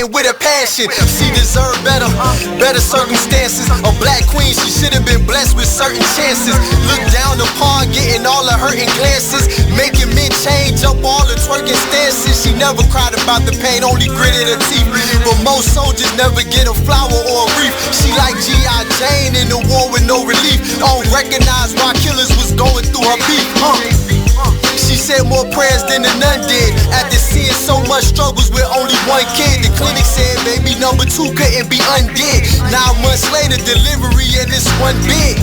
fighting with a passion. She deserved better, better circumstances. A black queen, she should have been blessed with certain chances. Look down upon, getting all the hurting glances, making men change up all the twerking stances. She never cried about the pain, only gritted her teeth. But most soldiers never get a flower or a wreath. She like G.I. Jane in the war with no relief. Don't recognize why killers was going through her beat. She said more prayers than the nun did after seeing so much struggles with only one kid. The clinic said baby number 2 couldn't be undid. 9 months later, delivery and it's one big.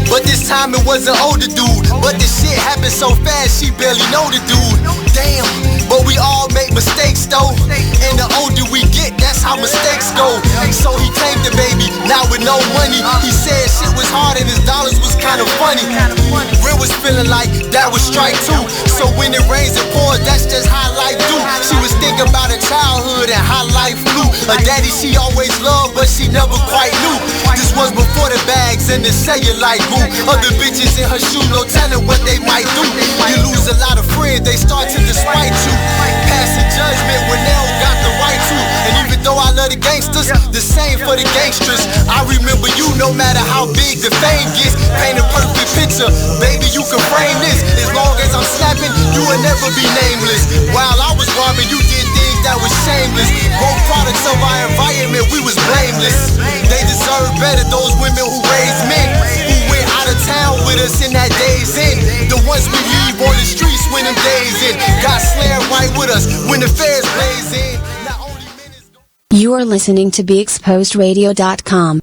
But this time it was an older dude. But the shit happened so fast she barely know the dude. Damn, but we all make mistakes though. And the older we get, that's how mistakes go. So he claimed the baby, now with no money. He said shit was hard and his dollars was kinda funny. Rent was feeling like that was strike 2. So when it rains and pours, that's just how life do. She was thinking about her childhood and how life flew. A daddy she always loved, but she never quite knew. This was before the bags and the cellulite grew. Other bitches in her shoe, no telling what they might do. You lose a lot of friends, they start to despite you. Passing judgment when they don't got the right to. And even though I love the gangsters, the same for the gangsters. I remember you no matter how big the fame gets. Paint a perfect picture, baby you can frame this. As long as I'm slapping, you will never be nameless. While I was robbing, you did things that was shameless. Both products of our environment, we was blameless. They deserve better, those women who raised men, who went out of town with us in that day's end. The ones we leave on the streets when them days in. Got slammed right with us when the feds blaze in. You are listening to BeExposedRadio.com.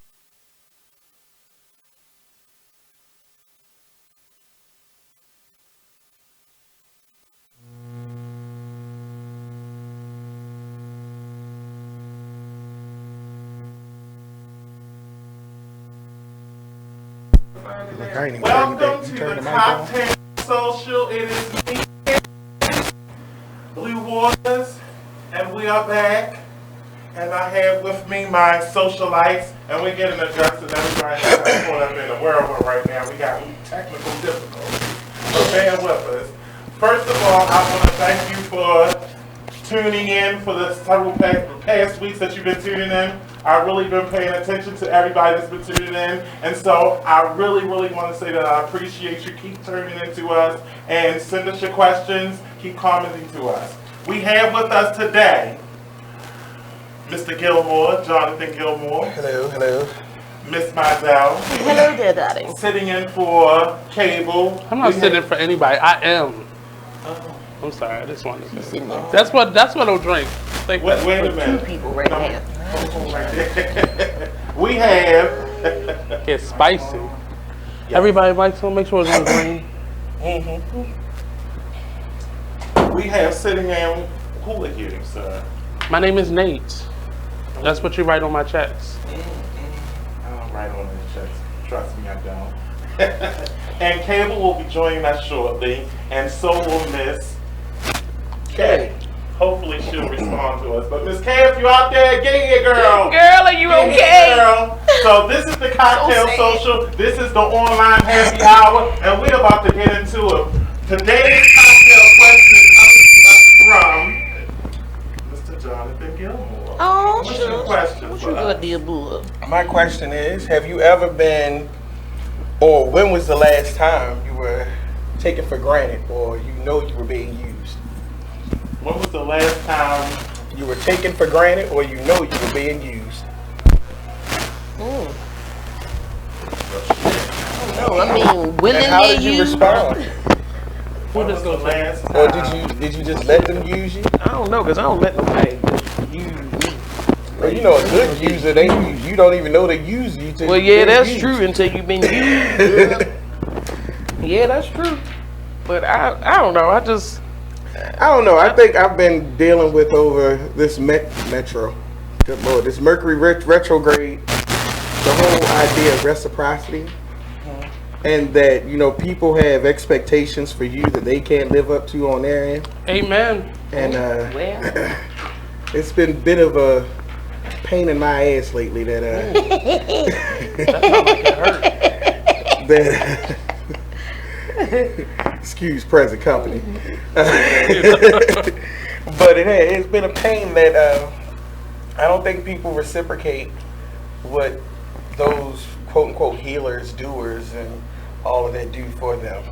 Welcome to the Cocktail Social. It is me, Blue Waters, and we are back. And I have with me my socialites, and we're getting adjusted. Everybody that's going up in the world right now. We got technical difficulties, so bear with us. First of all, I want to thank you for tuning in for the several past weeks that you've been tuning in. I've really been paying attention to everybody that's been tuning in, and so I really want to say that I appreciate you. Keep tuning in to us and send us your questions. Keep commenting to us. We have with us today Mr. Gilmore, Jonathan Gilmore. Hello, hello. Miss Mizell. Hello there, darling. Sitting in for Kable. I'm not sitting for anybody. I am. Oh. I'm sorry. I just wanted to say. That's what I'll drink. Wait a minute. 2 people right now. We have. It's spicy. Yes. Everybody likes it. Make sure it's on green. We have sitting in. Who are you, sir? My name is Nate. That's what you write on my checks. I don't write on the checks. Trust me, I don't. And Kable will be joining us shortly, and so will Miss K. Hopefully she'll respond to us. But Miss K, if you're out there, get here, girl. Girl, are you Get okay? here, girl. So this is the Cocktail Social. This is the online happy hour, and we're about to get into it. Today's cocktail question comes from Mr. Jonathan Gilmore. Oh, What's sure. your question What for you us? got, dear boy? My question is, have you ever been, or when was the last time you were taken for granted, or you know you were being used? When was the last time You were taken for granted, or you know you were being used? No, I mean, willingly And how did you used. respond? When was the last time? Or did you just let them use you? I don't know, because I don't let nobody use me. Well, you know, a good user, you don't even know they use you. Well, yeah, that's true until you've been used. Yeah, that's true. But I don't know. I don't know. I think I've been dealing with over this Metro. Good Lord, this Mercury retrograde, the whole idea of reciprocity. And that, you know, people have expectations for you that they can't live up to on their end. Amen. And it's been a bit of a pain in my ass lately that That sounds like it hurt. that excuse present company. But it's been a pain that I don't think people reciprocate what those quote unquote healers, doers, and all of that do for them.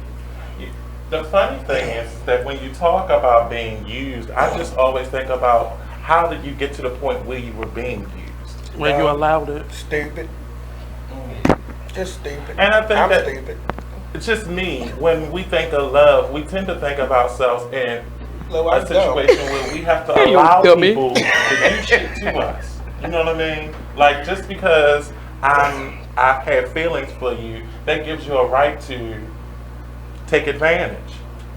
The funny thing is that when you talk about being used, I just always think about how did you get to the point where you were being used? When you allowed it. Stupid. Just stupid. And I think I'm that stupid. it's just me. When we think of love, we tend to think of ourselves in a situation where we have to allow people to do shit to us. You know what I mean? Like, just because I have feelings for you, that gives you a right to take advantage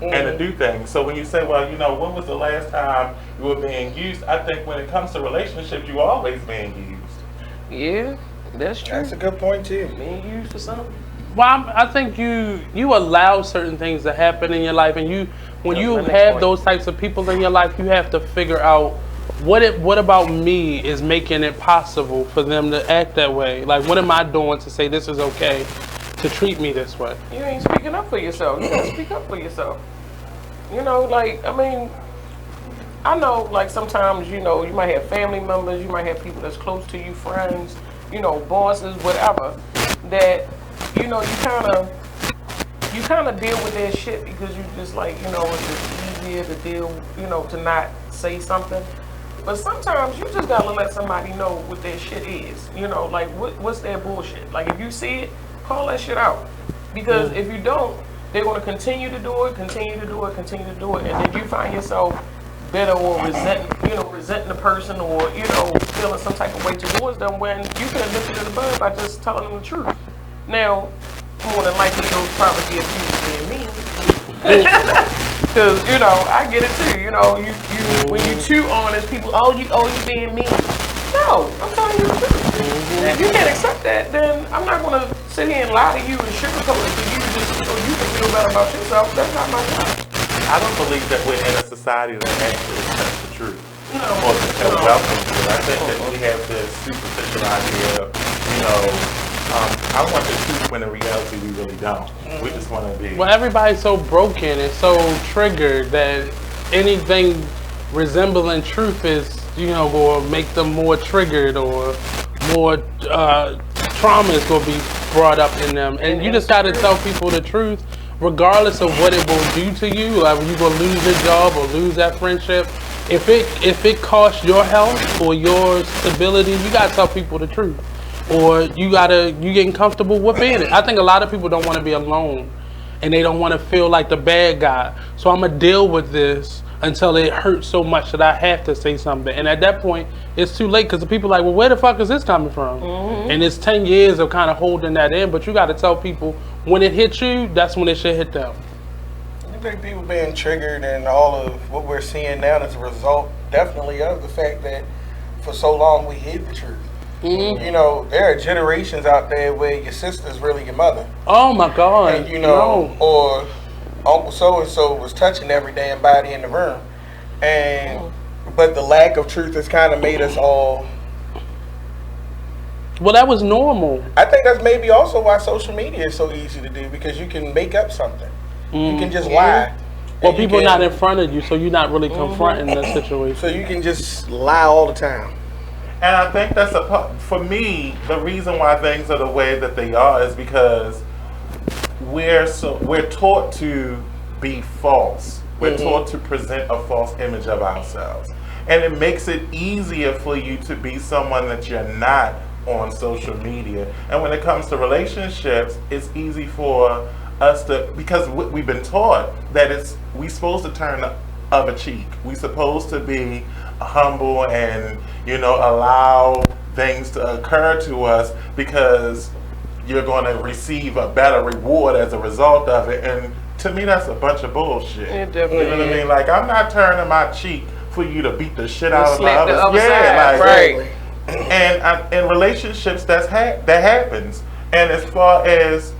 and to do things. So when you say, well, you know, when was the last time you were being used? I think when it comes to relationships, you're always being used. Yeah, that's true. That's a good point too. Being used for something. Well, I think you allow certain things to happen in your life, and when you have those types of people in your life, you have to figure out what about me is making it possible for them to act that way. Like, what am I doing to say this is okay to treat me this way? You ain't speaking up for yourself. You gotta speak up for yourself. You know, like, I mean, I know, like, sometimes, you know, you might have family members, you might have people that's close to you, friends, you know, bosses, whatever, that, you know, you kind of deal with their shit because you just like, you know, it's just easier to deal, you know, to not say something. But sometimes you just gotta let somebody know what their shit is. You know, like, what's their bullshit? Like, if you see it, call that shit out. Because if you don't, they're gonna continue to do it, and then you find yourself bitter or resenting the person, or, you know, feeling some type of way towards them when you could have nipped it in the bud by just telling them the truth. Now, more than likely, they'll probably be accused of being mean. Because, you know, I get it too. You know, you when you too honest, people, you being mean. No, I'm telling you the truth. If you can't accept that, then I'm not going to sit here and lie to you and sugarcoat it for you just so you can feel better about yourself. That's not my job. I don't believe that we're in a society that actually accepts the truth. No. Or that welcomes it. I think that we have this superficial idea of, you know, I want the truth when in reality we really don't. We just want to be. Well, everybody's so broken and so triggered that anything resembling truth is, you know, going to make them more triggered, or more trauma is going to be brought up in them. And you just got to tell people the truth, regardless of what it will do to you. Like, when you're going to lose your job or lose that friendship, if it costs your health or your stability, you got to tell people the truth. Or you getting comfortable with being it. I think a lot of people don't want to be alone, and they don't want to feel like the bad guy. So I'm gonna deal with this until it hurts so much that I have to say something. And at that point, it's too late, because the people are like, well, where the fuck is this coming from? And it's 10 years of kind of holding that in. But you got to tell people when it hits you, that's when it should hit them. I think people being triggered and all of what we're seeing now is a result, definitely, of the fact that for so long we hid the truth. You know, there are generations out there where your sister's really your mother. Oh my God. And, you know, or Uncle so-and-so was touching every damn body in the room. And, but the lack of truth has kind of made us all. Well, that was normal. I think that's maybe also why social media is so easy to do, because you can make up something. You can just lie. Well, people are not in front of you, so you're not really confronting the situation. So you can just lie all the time. And I think that's for me, the reason why things are the way that they are is because we're taught to be false. We're taught to present a false image of ourselves. And it makes it easier for you to be someone that you're not on social media. And when it comes to relationships, it's easy for us to, because we've been taught that we're supposed to turn the other cheek. We're supposed to be humble and, you know, allow things to occur to us because you're going to receive a better reward as a result of it. And to me, that's a bunch of bullshit. It definitely you know what I mean? Like, I'm not turning my cheek for you to beat the shit out of the other side. Like, right. And in relationships, that happens. And as far as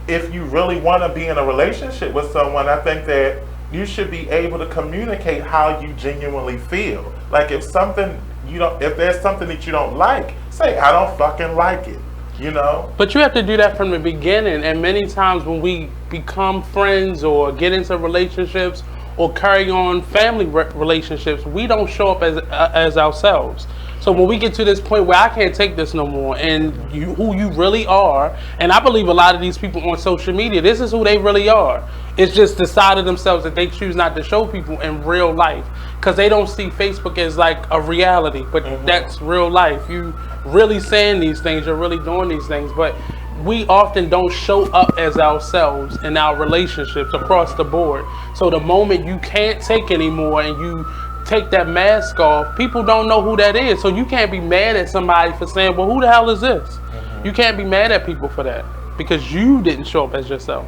if you really want to be in a relationship with someone, I think that you should be able to communicate how you genuinely feel. Like, if there's something that you don't like, say, I don't fucking like it, you know? But you have to do that from the beginning. And many times when we become friends or get into relationships or carry on family relationships, we don't show up as ourselves. So when we get to this point where I can't take this no more, and who you really are, and I believe a lot of these people on social media, this is who they really are. It's just the side of themselves that they choose not to show people in real life, because they don't see Facebook as like a reality, but that's real life. You really saying these things, you're really doing these things, but we often don't show up as ourselves in our relationships across the board. So the moment you can't take anymore and you take that mask off, people don't know who that is. So you can't be mad at somebody for saying, well, who the hell is this? You can't be mad at people for that because you didn't show up as yourself.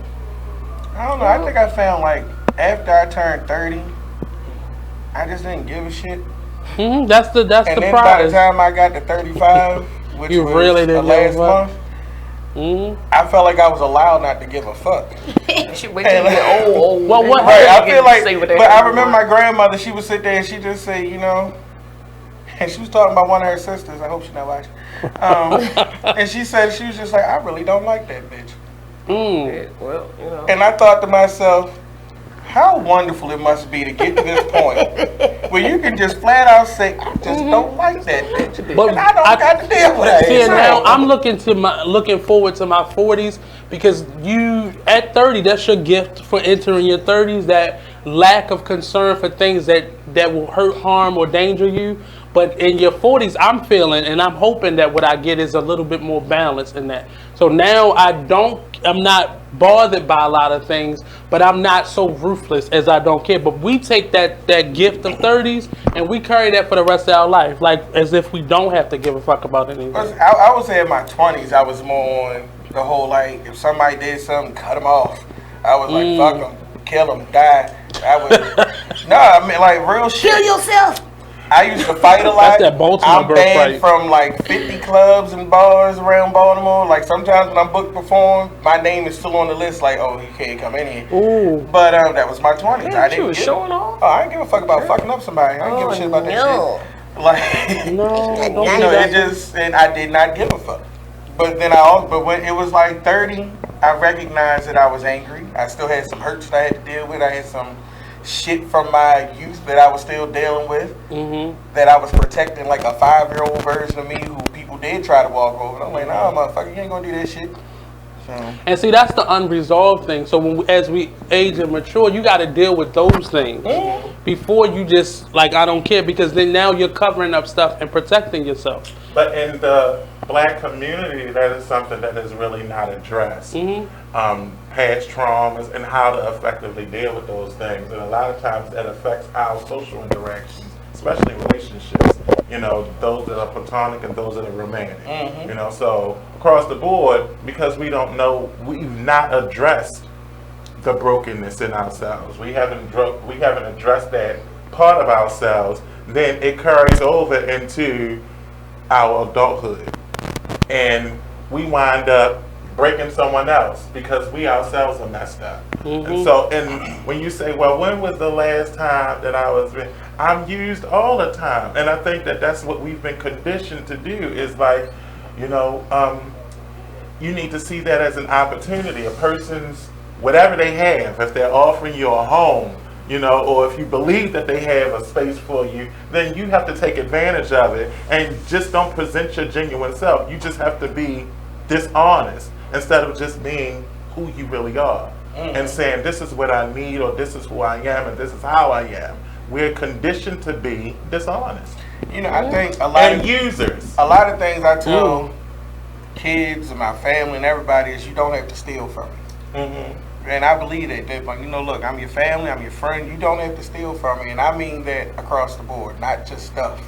I don't know. I think I found like after I turned 30, I just didn't give a shit. That's the and then prize. By the time I got to 35, which You was really didn't the last give a fuck? month, I felt like I was allowed not to give a fuck. She wait till you get old. Well, what Right, I You feel get to like, say what but they I want. remember my grandmother, she would sit there and she just say, you know, and she was talking about one of her sisters. I hope she's not watching. And she said, she was just like, I really don't like that bitch. Yeah, well, you know. And I thought to myself, how wonderful it must be to get to this point where you can just flat out say, I just don't like that bitch. But and I don't got to deal with that. See, now I'm looking forward to my 40s, because you at 30, that's your gift for entering your 30s. That lack of concern for things that will hurt, harm, or danger you. But in your 40s, I'm feeling and I'm hoping that what I get is a little bit more balance in that. So now I'm not bothered by a lot of things, but I'm not so ruthless as I don't care. But we take that gift of 30s and we carry that for the rest of our life, like as if we don't have to give a fuck about anything. I would say in my 20s, I was more on the whole, like, if somebody did something, cut them off. I was like, fuck them, kill them, die. I mean, like, real shit. Kill yourself. I used to fight a lot. That's that Baltimore I'm banned birthright. from like 50 clubs and bars around Baltimore. Like sometimes when I'm booked to perform, my name is still on the list. Like, oh, you can't come in here. Ooh. But that was my 20s. Yeah, I you didn't was give, showing off. Oh, I didn't give a fuck about fucking up somebody. I didn't give a shit about that shit. Like, No, don't you do know, that. it just, and I did not give a fuck. But then but when it was like 30, I recognized that I was angry. I still had some hurts that I had to deal with. I had some shit from my youth that I was still dealing with, that I was protecting, like a 5-year-old version of me who people did try to walk over. And I'm like, nah, motherfucker, you ain't gonna do that shit. So. And see, that's the unresolved thing. So as we age and mature, you got to deal with those things before you just like, I don't care, because then now you're covering up stuff and protecting yourself. But in the Black community, that is something that is really not addressed. Past traumas and how to effectively deal with those things. And a lot of times that affects our social interactions, especially relationships. You know, those that are platonic and those that are romantic. You know, so across the board, because we don't know, we've not addressed the brokenness in ourselves. We haven't addressed that part of ourselves. Then it carries over into our adulthood, and we wind up breaking someone else because we ourselves are messed up. And so, and when you say, well, when was the last time that I'm used all the time. And I think that that's what we've been conditioned to do, is like, you know, you need to see that as an opportunity. A person's, whatever they have, if they're offering you a home, you know, or if you believe that they have a space for you, then you have to take advantage of it and just don't present your genuine self. You just have to be dishonest instead of just being who you really are and saying, this is what I need, or this is who I am, and this is how I am. We're conditioned to be dishonest. You know, I think a lot of users. A lot of things I tell kids and my family and everybody is, you don't have to steal from me. And I believe that, like, you know, look, I'm your family, I'm your friend. You don't have to steal from me, and I mean that across the board, not just stuff.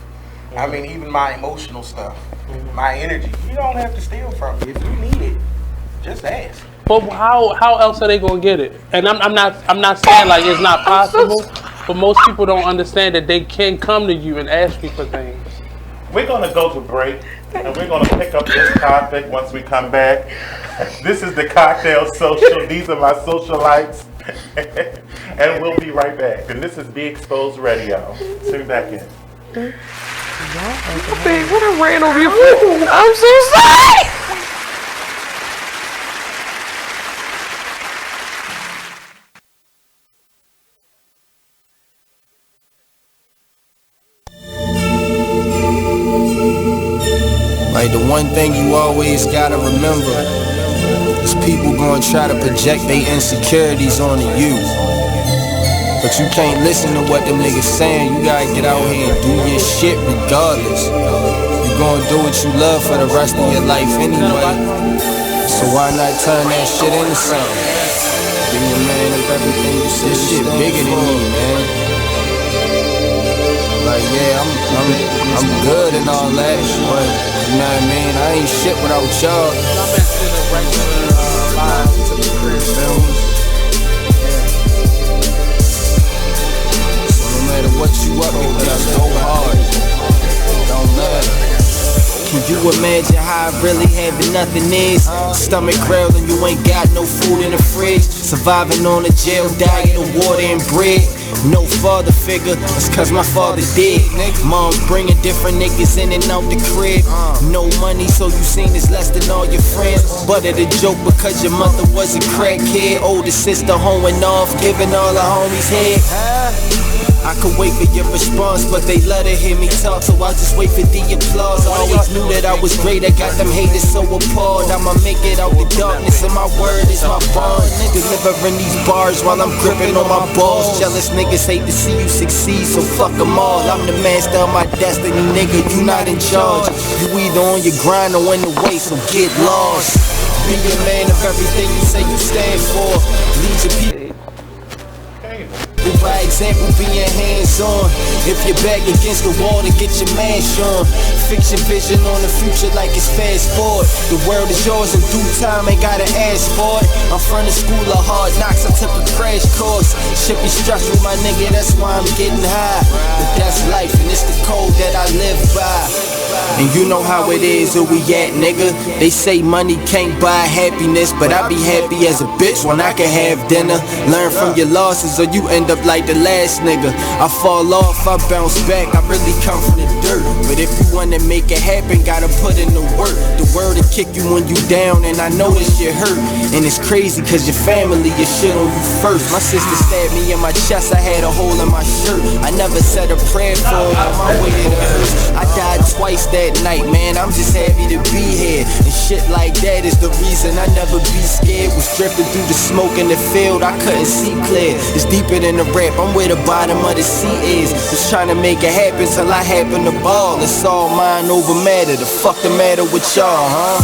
I mean even my emotional stuff, my energy. You don't have to steal from me. If you need it, just ask. But how else are they gonna get it? And I'm not saying like it's not possible, but most people don't understand that they can come to you and ask you for things. We're gonna go to break, and we're gonna pick up this topic once we come back. This is the Cocktail Social. These are my socialites, and we'll be right back. And this is Be Exposed Radio. Tune back in. What I ran over your food. I'm so sorry. Like the one thing you always gotta remember is people gonna try to project their insecurities onto you. But you can't listen to what them niggas saying. You gotta get out here and do your shit regardless. You gonna do what you love for the rest of your life anyway. So why not turn that shit into something? Be a man of everything you say. This shit bigger than me, man. Like yeah, I'm good and all that, but you know what I mean? I ain't shit without y'all. So no matter what you up against, go hard. Don't matter. Can you imagine how I really having nothing is? Stomach growling, you ain't got no food in the fridge. Surviving on a jail diet of water and bread. No father figure, it's cause my father dead. Mom's bringing different niggas in and out the crib. No money, so you seen it's less than all your friends. But it a joke because your mother was a crackhead. Older sister hoeing off, giving all her homies head. I could wait for your response, but they let her hear me talk, so I'll just wait for the applause. I always knew that I was great, I got them haters so appalled. I'ma make it out the darkness, and my word is my bond. Delivering these bars while I'm gripping on my balls. Jealous niggas hate to see you succeed, so fuck them all. I'm the master of my destiny, nigga, you not in charge. You either on your grind or in the way, so get lost. Be a man of everything you say you stand for. Lead your people. By example, being hands-on. If you're back against the wall, then get your mash on. Fix your vision on the future like it's fast forward. The world is yours in due time, ain't gotta ask for it. I'm from the school of hard knocks, I took a crash course. Shit be stressful, my nigga, that's why I'm getting high. But that's life, and it's the code that I live by. And you know how it is, where we at, nigga. They say money can't buy happiness, but I be happy as a bitch when I can have dinner. Learn from your losses or you end up like the last nigga. I fall off, I bounce back, I really come from the dirt. But if you wanna make it happen, gotta put in the work. The word will kick you when you down, and I know this shit hurt. And it's crazy cause your family, your shit on you first. My sister stabbed me in my chest, I had a hole in my shirt. I never said a prayer for her on my way to the hearse. I died twice that night, man, I'm just happy to be here. And shit like that is the reason I never be scared. Was drifting through the smoke in the field, I couldn't see clear. It's deeper than the rap, I'm where the bottom of the sea is. Just trying to make it happen till I happen to ball. It's all mind over matter, the fuck the matter with y'all, huh?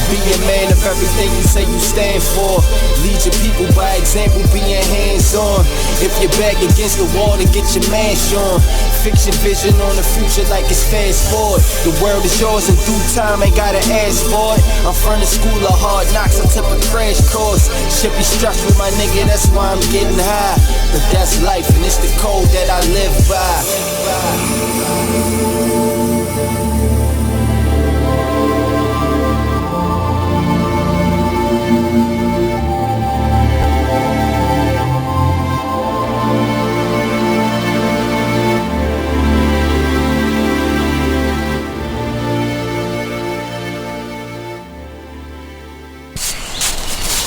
Be a man of everything you say you stand for. Lead your people by example, being hands-on. If you're back against the wall, then get your mash on. Fix your vision on the future like it's fast forward. The world is yours in due time, ain't gotta ask for it. I'm from the school of hard knocks, I took a crash course. Shit be stressful, my nigga, that's why I'm getting high. But that's life, and it's the code that I live by.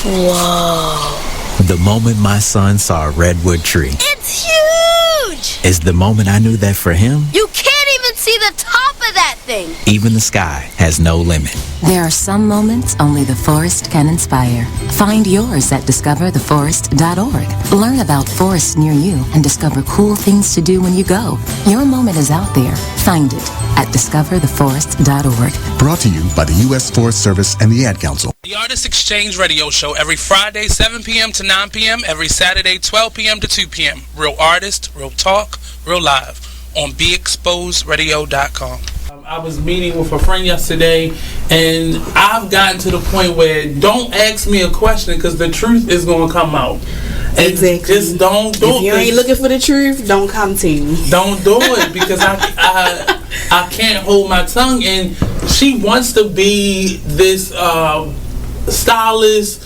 Whoa. The moment my son saw a redwood tree. It's huge! Is the moment I knew that for him, You can't even see the top of that thing! even the sky has no limit. There are some moments only the forest can inspire. Find yours at discovertheforest.org. Learn about forests near you and discover cool things to do when you go. Your moment is out there. Find it at discovertheforest.org. Brought to you by the U.S. Forest Service and the Ad Council. The Artist Exchange Radio Show every Friday, 7 p.m. to 9 p.m. Every Saturday, 12 p.m. to 2 p.m. Real artist, real talk, real live on BeExposedRadio.com. I was meeting with a friend yesterday, and I've gotten to the point where don't ask me a question because the truth is going to come out. And exactly. Just don't do it. If you ain't looking for the truth, don't come to me. Don't do it because I can't hold my tongue. And she wants to be this stylist,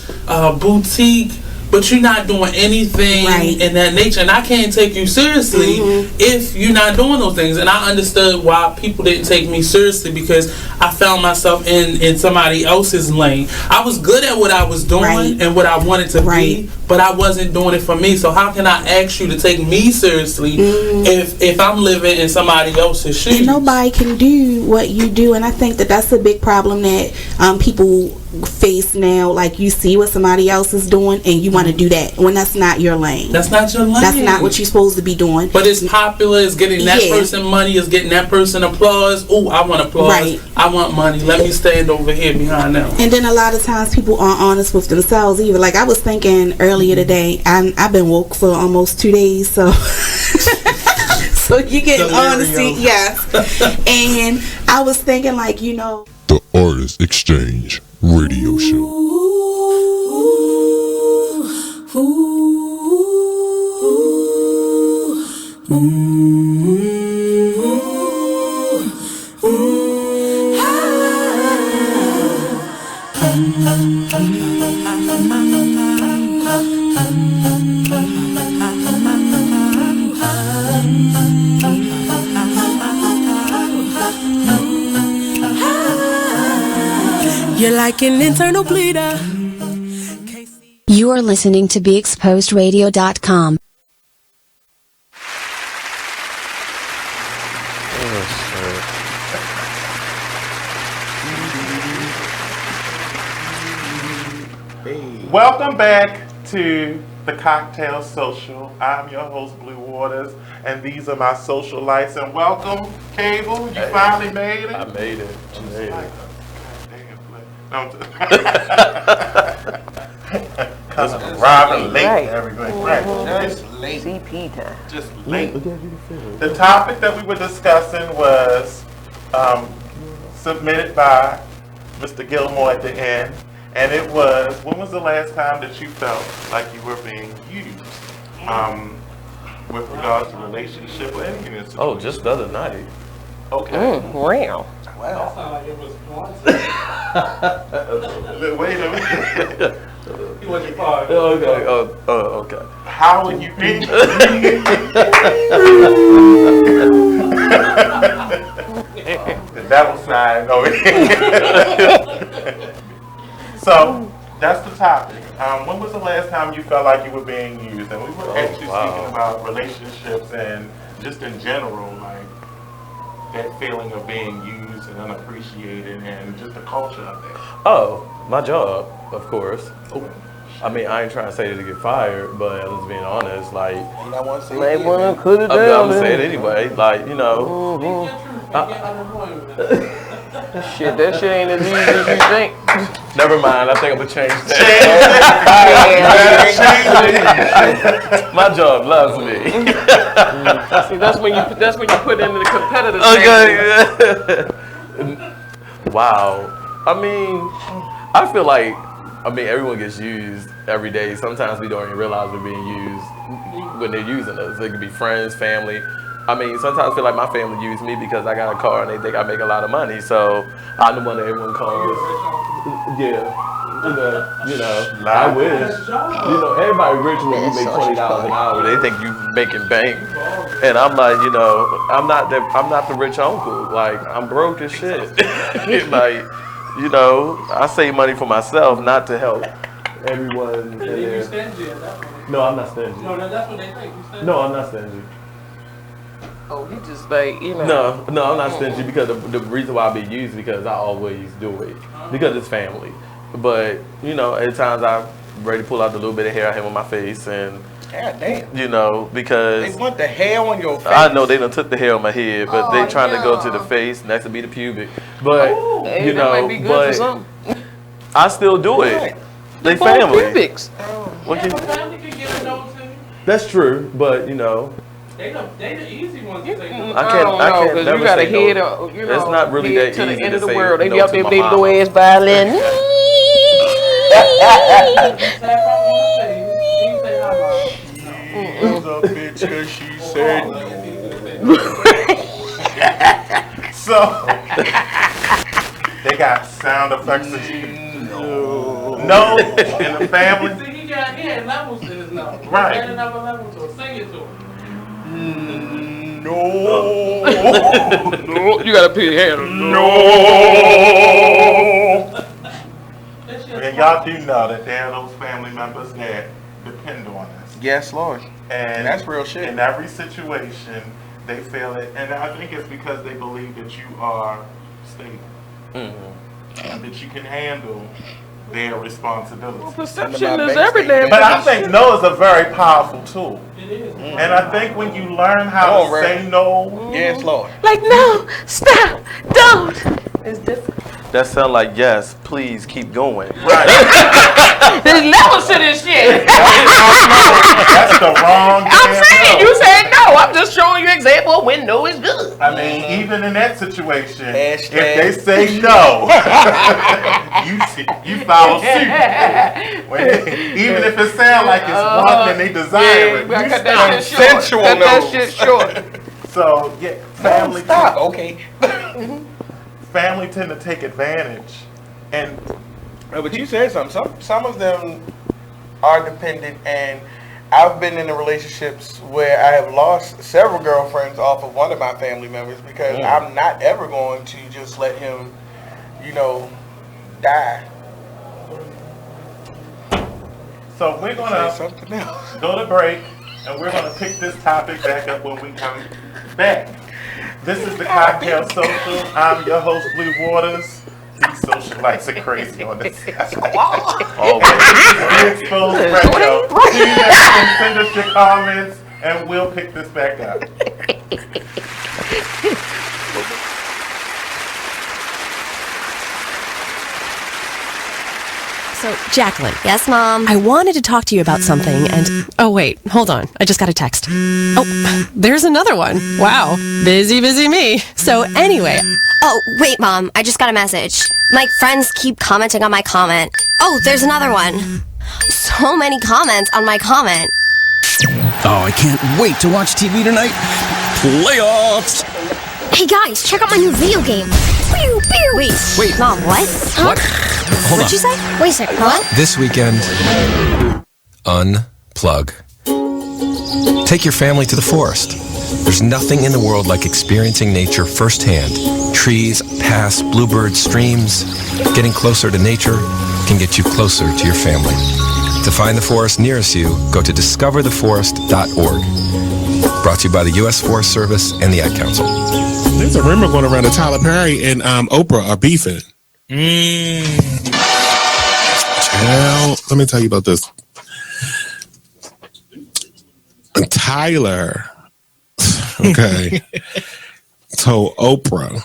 boutique, but you're not doing anything in that nature. And I can't take you seriously if you're not doing those things. And I understood why people didn't take me seriously, because I found myself in somebody else's lane. I was good at what I was doing and what I wanted to be, but I wasn't doing it for me. So how can I ask you to take me seriously if I'm living in somebody else's shoes? And nobody can do what you do, and I think that that's a big problem that people face now. Like, you see what somebody else is doing and you want to do that when that's not your lane. That's not your lane. That's not what you're supposed to be doing. But it's popular. It's getting that person money. It's getting that person applause. Oh, I want applause. I want money. Let me stand over here behind them. And then a lot of times people aren't honest with themselves either. Like, I was thinking earlier today, I've been woke for almost 2 days, so so you get honesty, yes. And I was thinking, like, you know, the Artist Exchange Radio Show. You're like an internal bleeder. You are listening to BeExposedRadio.com. Welcome back to the Cocktail Social. I'm your host, Blue Waters, and these are my socialites. And welcome, Kable. You finally made it. I made it. Robin late, everything. Just late. CP time. Just late. The topic that we were discussing was submitted by Mr. Gilmore at the end, and it was, when was the last time that you felt like you were being used with regards to relationship or anything? Oh, just the other night. Okay. Wow. Wow. That sounded like it was once. Wait a minute. He wasn't far. Okay. Oh, okay. How would you be? The devil side. No. So that's the topic. When was the last time you felt like you were being used? And we were actually speaking about relationships and just in general, like that feeling of being used and unappreciated, and just the culture of that. Oh, my job, of course. I mean, I ain't trying to say to get fired, but I'm just being honest. Like, I'm gonna say it anyway. Like, you know. Shit, that shit ain't as easy as you think. Never mind. I think I'm gonna change that. My job loves me. See, that's when you put into the competitive. Okay. Wow. I mean, I feel like, everyone gets used every day. Sometimes we don't even realize we're being used when they're using us. It could be friends, family. Sometimes I feel like my family used me because I got a car and they think I make a lot of money. So I'm the one that everyone calls. Yeah. You know, I wish. You know, everybody rich when you make $20 an hour. They think you making bank. And I'm like, you know, I'm not the rich uncle. Like, I'm broke as shit. Like, you know, I save money for myself, not to help everyone. You stingy at that point. No, I'm not stingy. No, that's what they think. You stingy. No, I'm not stingy. Oh, he just like, you know. No, I'm not stingy because the reason why I be used is because I always do it because it's family. But you know, at times I'm ready to pull out the little bit of hair I have on my face, and God damn. you know, because They want the hair on your face. I know they done took the hair on my head, but they trying to go to the face. Next to be the pubic, but you know, that might be good but for something. I still do it. They family. Pubics. What can, Family can get a note too. that's true, but you know. They the easy ones to take. I can't because never you got a say head, no. you know, It's not really head that to easy the end to of the say world. They no be up to there my with their mama. little ass violin. Bitch, 'cause she said so they got sound effects that you no in the family. See, he had levels to his nose. Right. He had another level to it. Sing it to him. No. No. You gotta put your hand on. No. And y'all do know that there are those family members that depend on us. Yes, Lord. And that's real shit. In every situation, they feel it, and I think it's because they believe that you are stable, and that you can handle their responsibility. Well, perception is everything. But I think no is a very powerful tool. It is. And I think when you learn how to say no, yes, Lord. Like no, stop, don't. It's different. That sound like yes, please keep going. Right. There's levels to this shit. That's the wrong. I'm saying you said no. I'm just showing you an example of when no is good. I mean, even in that situation, if they say no, you follow suit. Even if it sounds like it's one and they desire it, you stop. Sensual cut that shit short. So yeah, family. Stop. Okay. Family tend to take advantage, and but you said something. Some of them are dependent, and I've been in relationships where I have lost several girlfriends off of one of my family members because I'm not ever going to just let him, die. So we're gonna go to break, and we're gonna pick this topic back up when we come back. This is the Cocktail Social. I'm your host, Blue Waters. These socialites are crazy on this. Always. Exposed Retro. See you next time. Send us your comments, and we'll pick this back up. So, Jacqueline. Yes, Mom? I wanted to talk to you about something and... Oh, wait. Hold on. I just got a text. Oh, there's another one. Wow. Busy me. So, anyway... Oh, wait, Mom. I just got a message. My friends keep commenting on my comment. Oh, there's another one. So many comments on my comment. Oh, I can't wait to watch TV tonight. Playoffs! Hey, guys, check out my new video game. Pew, pew. Wait, Mom, what? Huh? What? Hold What'd you say? Wait a second, what? This weekend, unplug. Take your family to the forest. There's nothing in the world like experiencing nature firsthand. Trees, paths, bluebirds, streams. Getting closer to nature can get you closer to your family. To find the forest nearest you, go to discovertheforest.org. Brought to you by the U.S. Forest Service and the Ad Council. There's a rumor going around that Tyler Perry and Oprah are beefing. Well, let me tell you about this. Tyler, okay, told Oprah,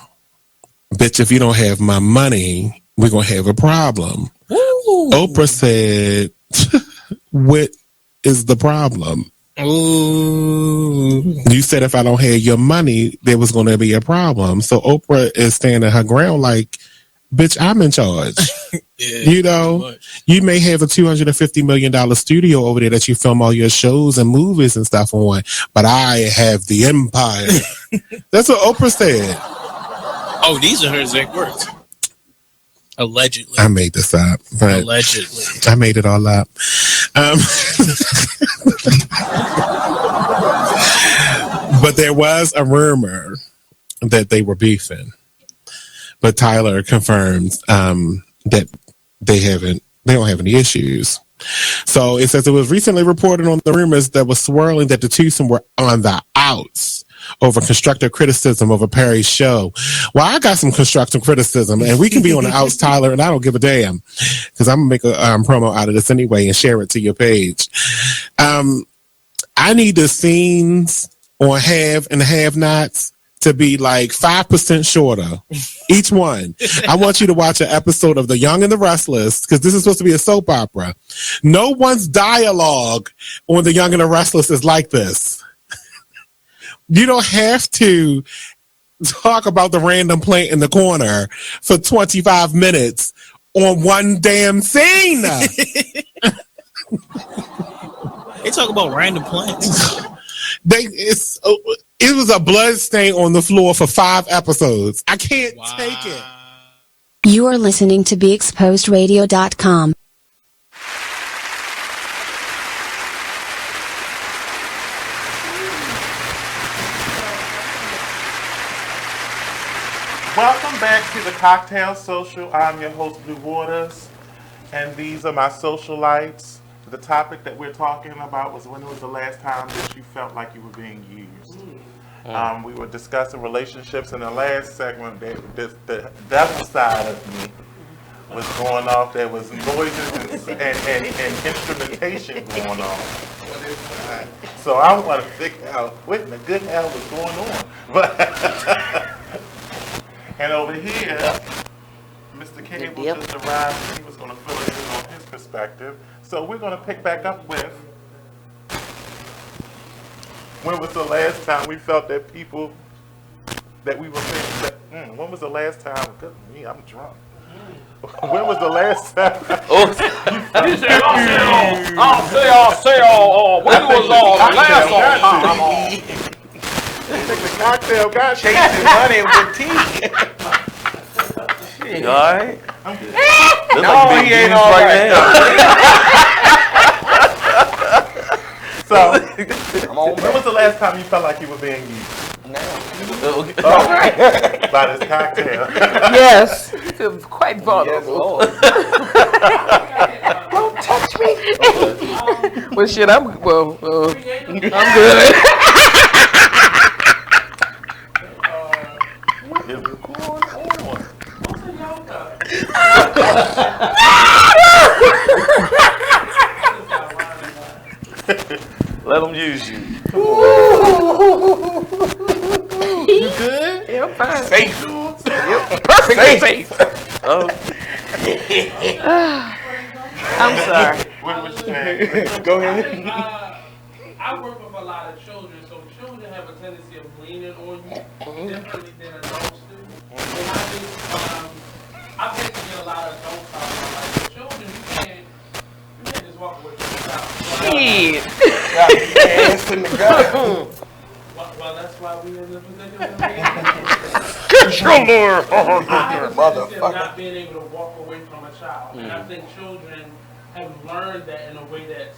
bitch, if you don't have my money, we're going to have a problem. Ooh. Oprah said, what is the problem? Ooh. You said if I don't have your money, there was going to be a problem. So Oprah is standing her ground like, bitch, I'm in charge. You may have a $250 million studio over there that you film all your shows and movies and stuff on, but I have the empire. That's what Oprah said. Oh, these are her exact words. Allegedly. I made this up. But allegedly. I made it all up. But there was a rumor that they were beefing. But Tyler confirms that they don't have any issues. So it says it was recently reported on the rumors that was swirling that the twosome were on the outs over constructive criticism of a Perry show. Well, I got some constructive criticism, and we can be on the outs, Tyler, and I don't give a damn because I'm going to make a promo out of this anyway and share it to your page. I need the scenes on have and have-nots to be like 5% shorter, each one. I want you to watch an episode of The Young and the Restless, because this is supposed to be a soap opera. No one's dialogue on The Young and the Restless is like this. You don't have to talk about the random plant in the corner for 25 minutes on one damn scene. They talk about random plants. It was a blood stain on the floor for 5 episodes. I can't take it. You are listening to BeExposedRadio.com. Welcome back to the Cocktail Social. I'm your host, Blue Waters, and these are my socialites. The topic that we're talking about was when was the last time that you felt like you were being used. We were discussing relationships in the last segment. The devil side of me was going off. There was noises and instrumentation going on. So I want to figure out what in the good hell was going on. But and over here, Mr. Kable just arrived and he was going to fill us in on his perspective. So we're going to pick back up with when was the last time we felt that people that we were saying that, when was the last time, good me, I'm drunk. When was the last time? You said, I'll say, when was the last time? The cocktail got chasing money with tea. You alright? No, he ain't alright. So, when was the last time you felt like you were being used? Now. By this cocktail. Yes. It's quite vulnerable. Don't touch me. Well, shit, I'm good. What is going on? Let them use you. You good? Yeah, I'm fine. Safe. Yep. Perfectly safe. Oh. I'm sorry. Go ahead. I work with a lot of children, so children have a tendency of leaning on you differently than adults do. And I've had to get a lot of adults out of my life. Children, you can't just walk away from the child. Shit. Ass in the gut. Well, that's why we in the position we're in. Controller. Motherfucker. Not being able to walk away from a child. And I think children have learned that in a way that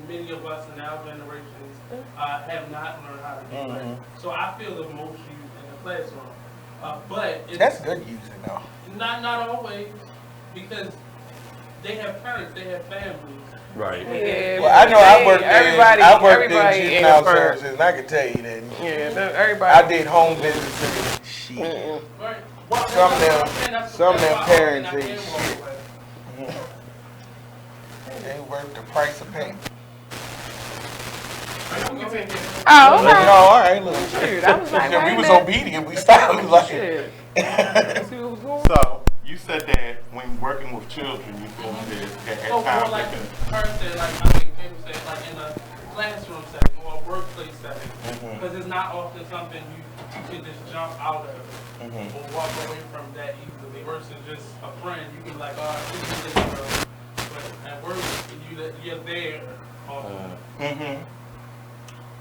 many of us in our generations have not learned how to do that. So I feel the most used in the classroom. But that's good using though. Not always, because they have parents, they have families. Right. Yeah, well, I know I worked in juvenile services, and I can tell you that. Yeah, everybody. I did home visits and shit. Some of them parents ain't shit. They worth the price of pay. Oh, okay. No, all right, look. Shoot, I was like, we was obedient. We stopped. We was like, So you said that when working with children, you feel that at times like they can. Person, like Kable said, like in a classroom setting or a workplace setting, because it's not often something you can just jump out of or walk away from that easily. Versus just a friend, you can be like, oh, this is this girl, but at work, you're there.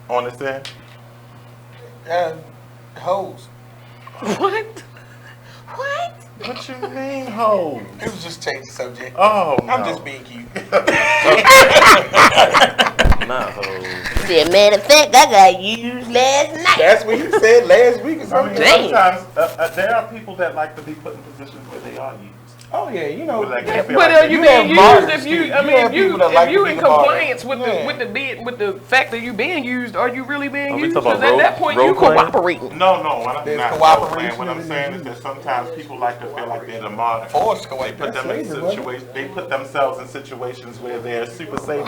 Understand? Hoes. What? What you mean, hoes? It was just change the subject. Oh, no. I'm just being cute. Not hoes. As a matter of fact, I got used last night. That's what you said last week or something. Sometimes there are people that like to be put in positions where they are used. Oh yeah, you know. But are you being used if you in compliance with the fact that you being used? Are you really being used? Because at that point you cooperating. No, I'm not cooperation. What I'm saying is that sometimes people like to feel like they're the modern. They put themselves in situations where they're super safe.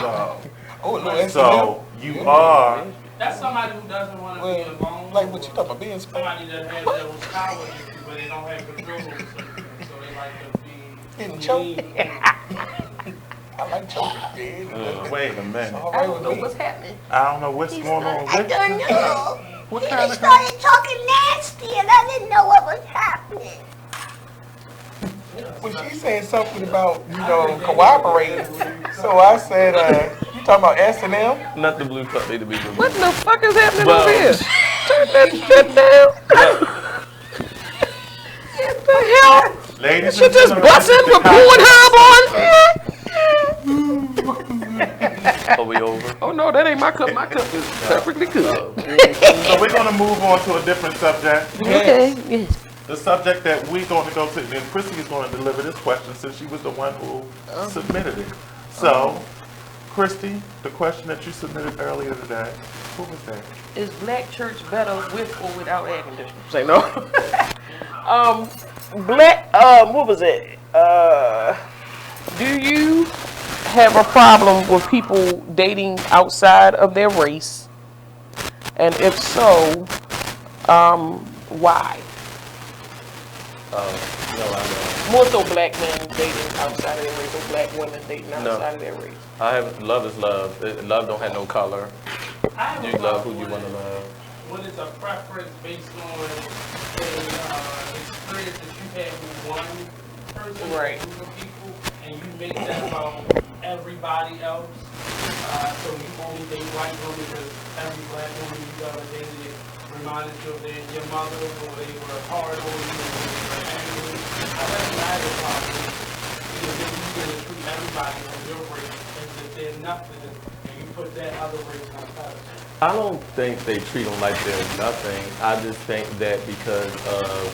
So you are. That's somebody who doesn't want to be alone. Like what you talking about being somebody that has those power issues, but they don't have control over certain things, so they like to be. Getting choked. I like choking, man. Wait a minute. I don't know what's happening. I don't know what's going on. I don't know. What He kind of started talking nasty, and I didn't know what was happening. Well, she's saying something about, cooperating. So I said, you talking about S&M? Not the blue cup, they the big blue. What the fuck is happening over here? Turn that shit down. What the hell? Ladies, you just busting with Pornhub on? Are we over? Oh no, that ain't my cup. My cup is perfectly good. So we're gonna move on to a different subject. Okay. Yes. The subject that we're going to go to, and Christie is going to deliver this question since she was the one who submitted it. So, Christie, the question that you submitted earlier today, what was that? Is black church better with or without air conditioning? Say no. What was it? Do you have a problem with people dating outside of their race? And if so, why? No, I don't. More so black men dating outside of their race or black women dating outside of their race. I have love is love. Love don't have no color. You love who you want to love. When it's a preference based on an experience that you had with one person, right, or group of people, and you make that about everybody else. So you only date white women because every black woman you ever dated reminded you of your mother, or they were hard on you, or they were angry. I recognize the problem. Then you're going to treat everybody on your race as if they're nothing, and you put that other race on top of it. I don't think they treat them like they're nothing. I just think that because of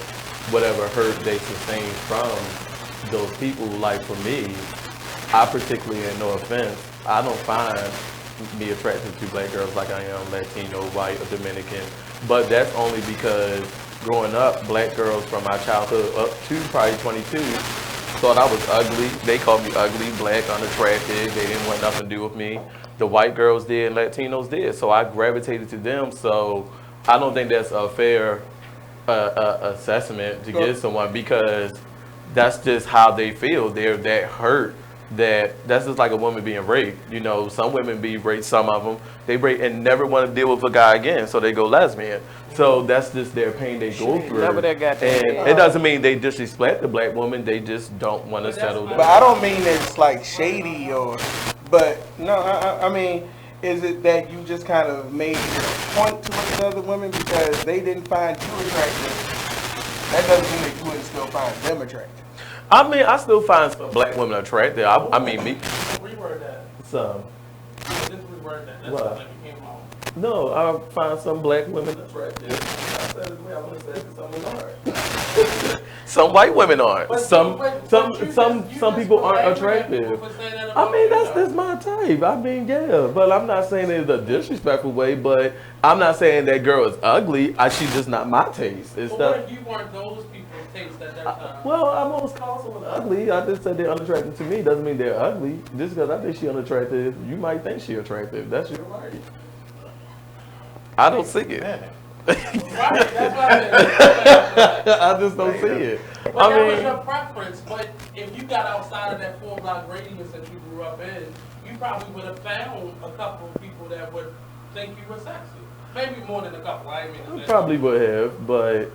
whatever hurt they sustain from those people, like for me, I particularly, and no offense, I don't find me attracted to black girls like I am Latino, white, or Dominican. But that's only because growing up, black girls from my childhood up to probably 22 thought I was ugly. They called me ugly, black, unattractive. They didn't want nothing to do with me. The white girls did, and Latinos did. So I gravitated to them. So I don't think that's a fair assessment to give someone, because that's just how they feel. They're that hurt. That's just like a woman being raped. You know, some women be raped, some of them they rape and never want to deal with a guy again, so they go lesbian. So that's just their pain they go through. Never that goddamn and it doesn't mean they disrespect the black woman. They just don't want to settle down. But I don't mean it's like shady but no, I mean, is it that you just kind of made a point to look at other women because they didn't find you attractive? That doesn't mean that you wouldn't still find them attractive. I mean, I still find some black women attractive. I mean, me. Reword that. Some. Just reword that. That's What? like you came on. No, I find some black women attractive. I said it the way I want to say it. Some aren't. Some white women aren't. Some people aren't attractive. I mean, that's my type. I mean, yeah, but I'm not saying it in a disrespectful way. But I'm not saying that girl is ugly. She's just not my taste. It's But not. what if you weren't those people's taste at that time? Well, I almost call someone ugly. I just said they're unattractive to me. Doesn't mean they're ugly. Just because I think she's unattractive, you might think she's attractive. That's your right. I don't see it. Right, that's what I said. I just don't see it. But that was your preference. But if you got outside of that 4-block radius that you grew up in, you probably would have found a couple of people that would think you were sexy. Maybe more than a couple. I mean, probably would have, but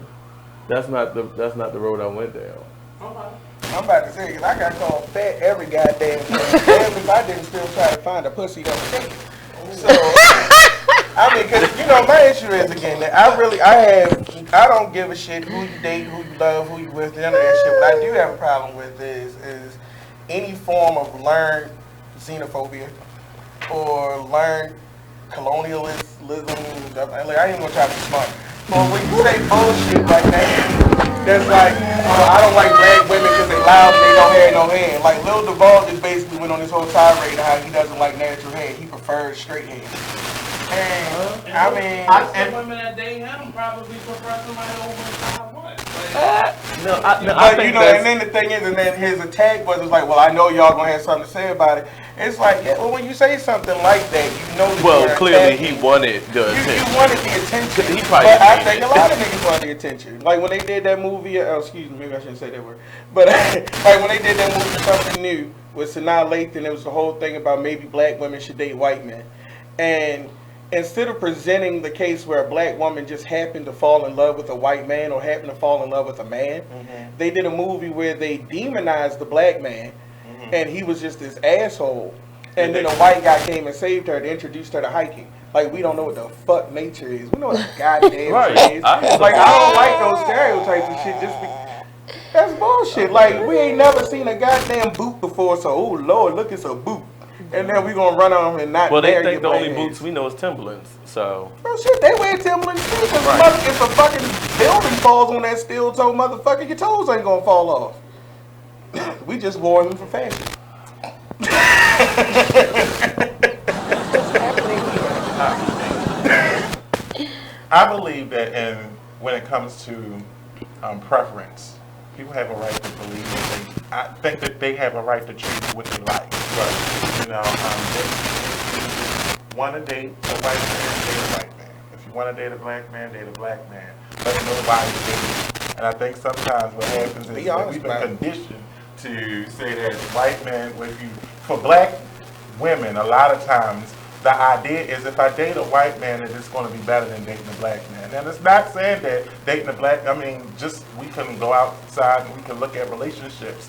that's not the road I went down. Okay. I'm about to say, because I got called fat every goddamn day. Damn if I didn't still try to find a pussy that was shaking. So, I mean, because, you know, my issue is, again, that I don't give a shit who you date, who you love, who you with, none of that shit. What I do have a problem with is any form of learned xenophobia or learned colonialism. Like, I ain't gonna try to be smart. But when you say bullshit like that, that's like, I don't like black women because they loud and they don't have no hair. Like, Lil Duval just basically went on this whole tirade of how he doesn't like natural hair. He prefers straight hair. And, I mean... And women that date him probably prefer somebody over 5'1". I you know, and then the thing is, and then his attack was like, well, I know y'all gonna have something to say about it. It's like, yeah, well, when you say something like that, you know that well, clearly he wanted the attention. You wanted the attention. He probably but I think a lot of niggas wanted the attention. Like when they did that movie, excuse me, maybe I shouldn't say that word. But like when they did that movie, Something New, with Sanaa Lathan, it was the whole thing about maybe black women should date white men. And instead of presenting the case where a black woman just happened to fall in love with a white man or happened to fall in love with a man, they did a movie where they demonized the black man, and he was just this asshole. And then a white guy came and saved her and introduced her to hiking. Like, we don't know what the fuck nature is. We know what the goddamn right. is. Like, I don't like those stereotypes and shit. That's bullshit. Like, we ain't never seen a goddamn boot before, so, oh, Lord, look, it's a boot. and then we gonna run on and not. Well, they dare think your the black only ass. boots we know is Timberlands. So. Oh shit, they wear Timberlands too. Cause Right. if a fucking building falls on that steel toe motherfucker, your toes ain't gonna fall off. We just wore them for fashion. I believe that when it comes to preference, people have a right to believe that I think that they have a right to choose what they like. Right. You know, if you want to date a white man, date a white man. If you want to date a black man, date a black man. But nobody's dating. And I think sometimes what happens is that we've been conditioned to say that white men, for black women, a lot of times, the idea is if I date a white man, that it's going to be better than dating a black man. And it's not saying that dating a black, just we can go outside and we can look at relationships,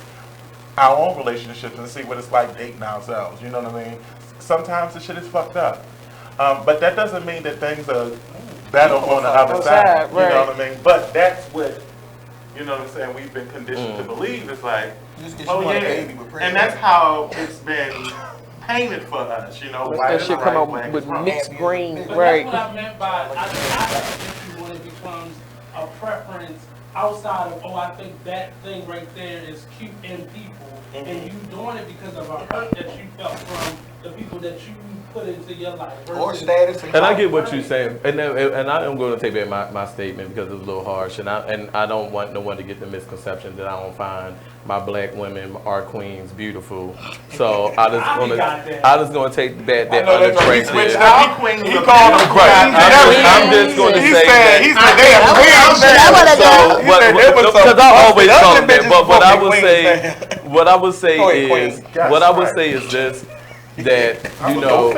our own relationships, and see what it's like dating ourselves. You know what I mean? Sometimes the shit is fucked up. But that doesn't mean that things are better on the other side. Right. You know what I mean? But that's what, you know what I'm saying, we've been conditioned to believe. It's like, oh yeah. And that's how it's been painted for us, you know. That shit come out with mixed green, right? That's what I meant by I think when it becomes a preference outside of I think that thing right there is cute in people, and you doing it because of a hurt that you felt from the people that you put into your life or status. And I get what you're saying, and I am going to take back my statement because it's a little harsh, and I don't want no one to get the misconception that I don't find my black women, our queens, beautiful. So I just gonna take that unattractive. He called them queens. I'm just going to say that. He said they are queens. Because I always call them that. But what I would say is this: that you know,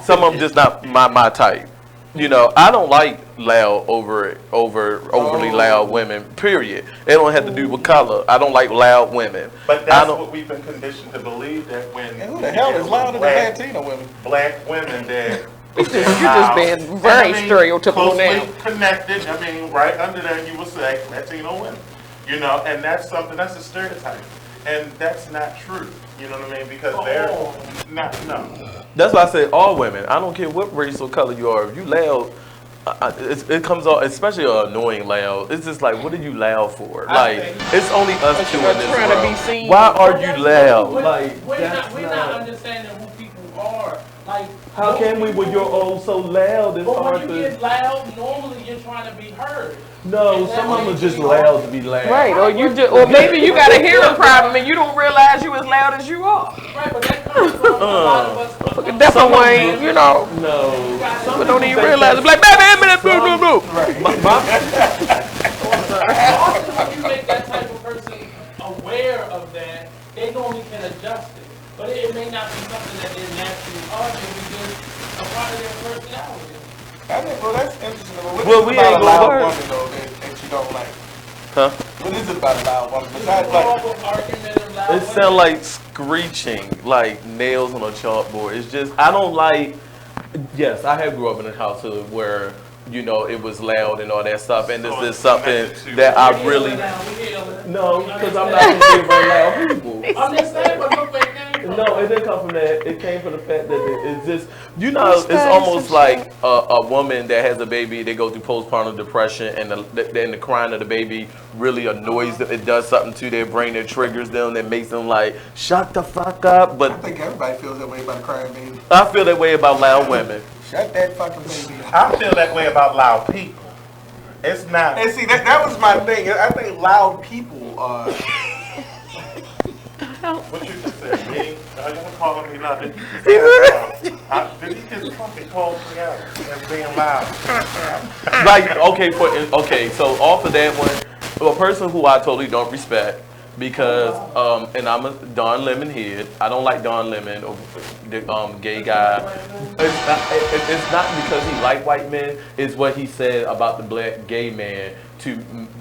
some of them just not my type. You know, I don't like loud overly loud women. Period. It don't have to do with color. I don't like loud women. But that's what we've been conditioned to believe, that when who the hell is louder than Latino women? Black women that you just being very stereotypical now. Connected. Right under there you will say Latino women. You know, and that's a stereotype, and that's not true. You know what I mean? Because they're not. That's why I say all women. I don't care what race or color you are. If you loud, it comes off, especially annoying loud. It's just like, what are you loud for? Like, it's only us two in this world. Why are you loud? Like, we're not understanding who people are. Like, how can we when you're all so loud? It's hard when you get loud, normally you're trying to be heard. No, some of them are just loud to be loud. Right, or maybe you got a hearing problem and you don't realize you as loud as you are. Right, but that comes from a lot of us. Different ways, you know. No. But don't even realize it's like, baby, boo. Right. If you make that type of person aware of that, they normally can adjust it. But it may not be something that they're naturally are, it may be just a part of their personality. I think, well, that's interesting. Well, we ain't gonna work. Woman, though, that you don't like? Huh? What is it about a loud woman? Besides, like, it sounds like screeching, like nails on a chalkboard. It's just, I don't like. Yes, I have grew up in a household where, you know, it was loud and all that stuff, and this is something that I really. No, because I'm not going to be around loud people. I'm just saying, but look where it came from. No, it didn't come from that. It came from the fact that it's just, you know, it's almost like a woman that has a baby, they go through postpartum depression, and the crying of the baby really annoys them. It does something to their brain that triggers them, that makes them like, shut the fuck up. But I think everybody feels that way about a crying baby. I feel that way about loud women. Shut that fucking baby up. I feel that way about loud people. It's not. And see, that was my thing. I think loud people are. What you just said, me? You want calling me loud? Did he just fucking call me out as being loud? Like, okay, so off of that one, a person who I totally don't respect, because and I'm a Don Lemon head. I don't like Don Lemon, the gay guy. It's not because he like white men. It's what he said about the black gay man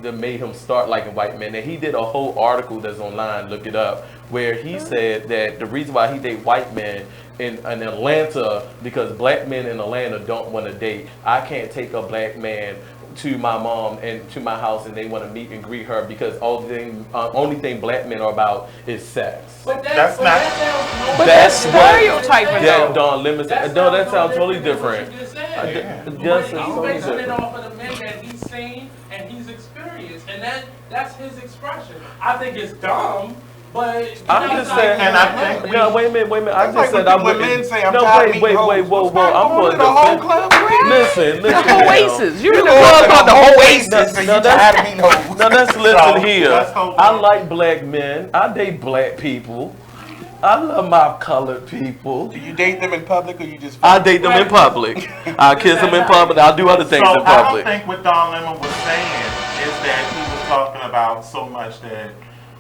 that made him start liking white men. And he did a whole article that's online. Look it up, where he said that the reason why he date white men in Atlanta because black men in Atlanta don't want to date. I can't take a black man to my mom and to my house, and they want to meet and greet her because only thing black men are about is sex. But That's not. But that's stereotyping Yeah, though. Don Lemon. No, that sounds totally different. Yes, it's He's totally basing it different. off of the men that he's seen and he's experienced, and that's his expression. I think it's dumb, but I'm just saying, and I think no, wait a minute. I That's just like said when I people- when wouldn't. men say, "I'm no, tired of wait, meeting hoes." whoa. What's wrong I'm with going the whole to club? listen. the Oasis. You're in the You club go called the to the Oasis. Oasis and No, you tired of meeting hoes. No, let's listen here. let's hold I on. like black men. I date black people. I love my colored people. Do you date them in public or you just? I date them in public. I kiss them in public. I'll do other things So in public. I don't think what Don Lemon was saying is that he was talking about so much that,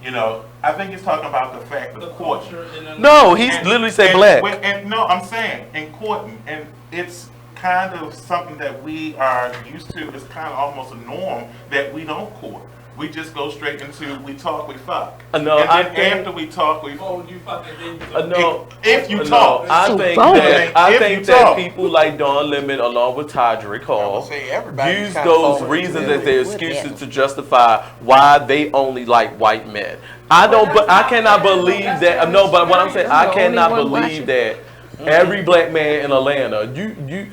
you know, I think he's talking about the fact of courting. No, he's literally said black. No, I'm saying in courting, and it's kind of something that we are used to. It's kind of almost a norm that we don't court. We just go straight into we talk, we fuck. No, and I then think- after we talk, we You fucking then No, if you no, talk. I So think bold. that If you talk. people like Don Lemon, along with Todrick Hall, use kinda those fall reasons into as their it. excuses to justify why they only like white men. I don't, but I cannot believe that. No, but what I'm saying, I cannot believe that. Every black man in Atlanta,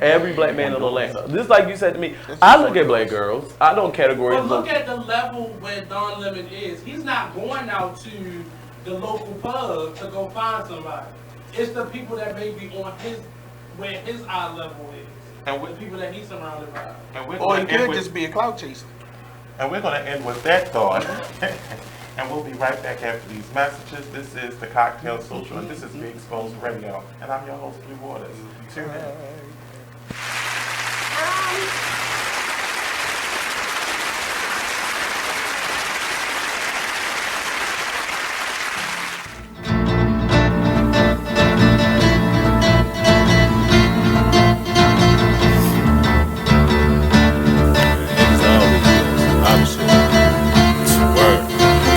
every black man in Atlanta. Just like you said to me, I look at black girls. I don't categorize But them. look at the level where Don Lemon is. He's not going out to the local pub to go find somebody. It's the people that may be on where his eye level is. And the people that he's surrounded by. And we're Or gonna it could end with- just be a clout chaser. And we're going to end with that thought. And we'll be right back after these messages. This is the Cocktail Social, and this is Be Exposed Radio. And I'm your host, Blue Waters. Tune in.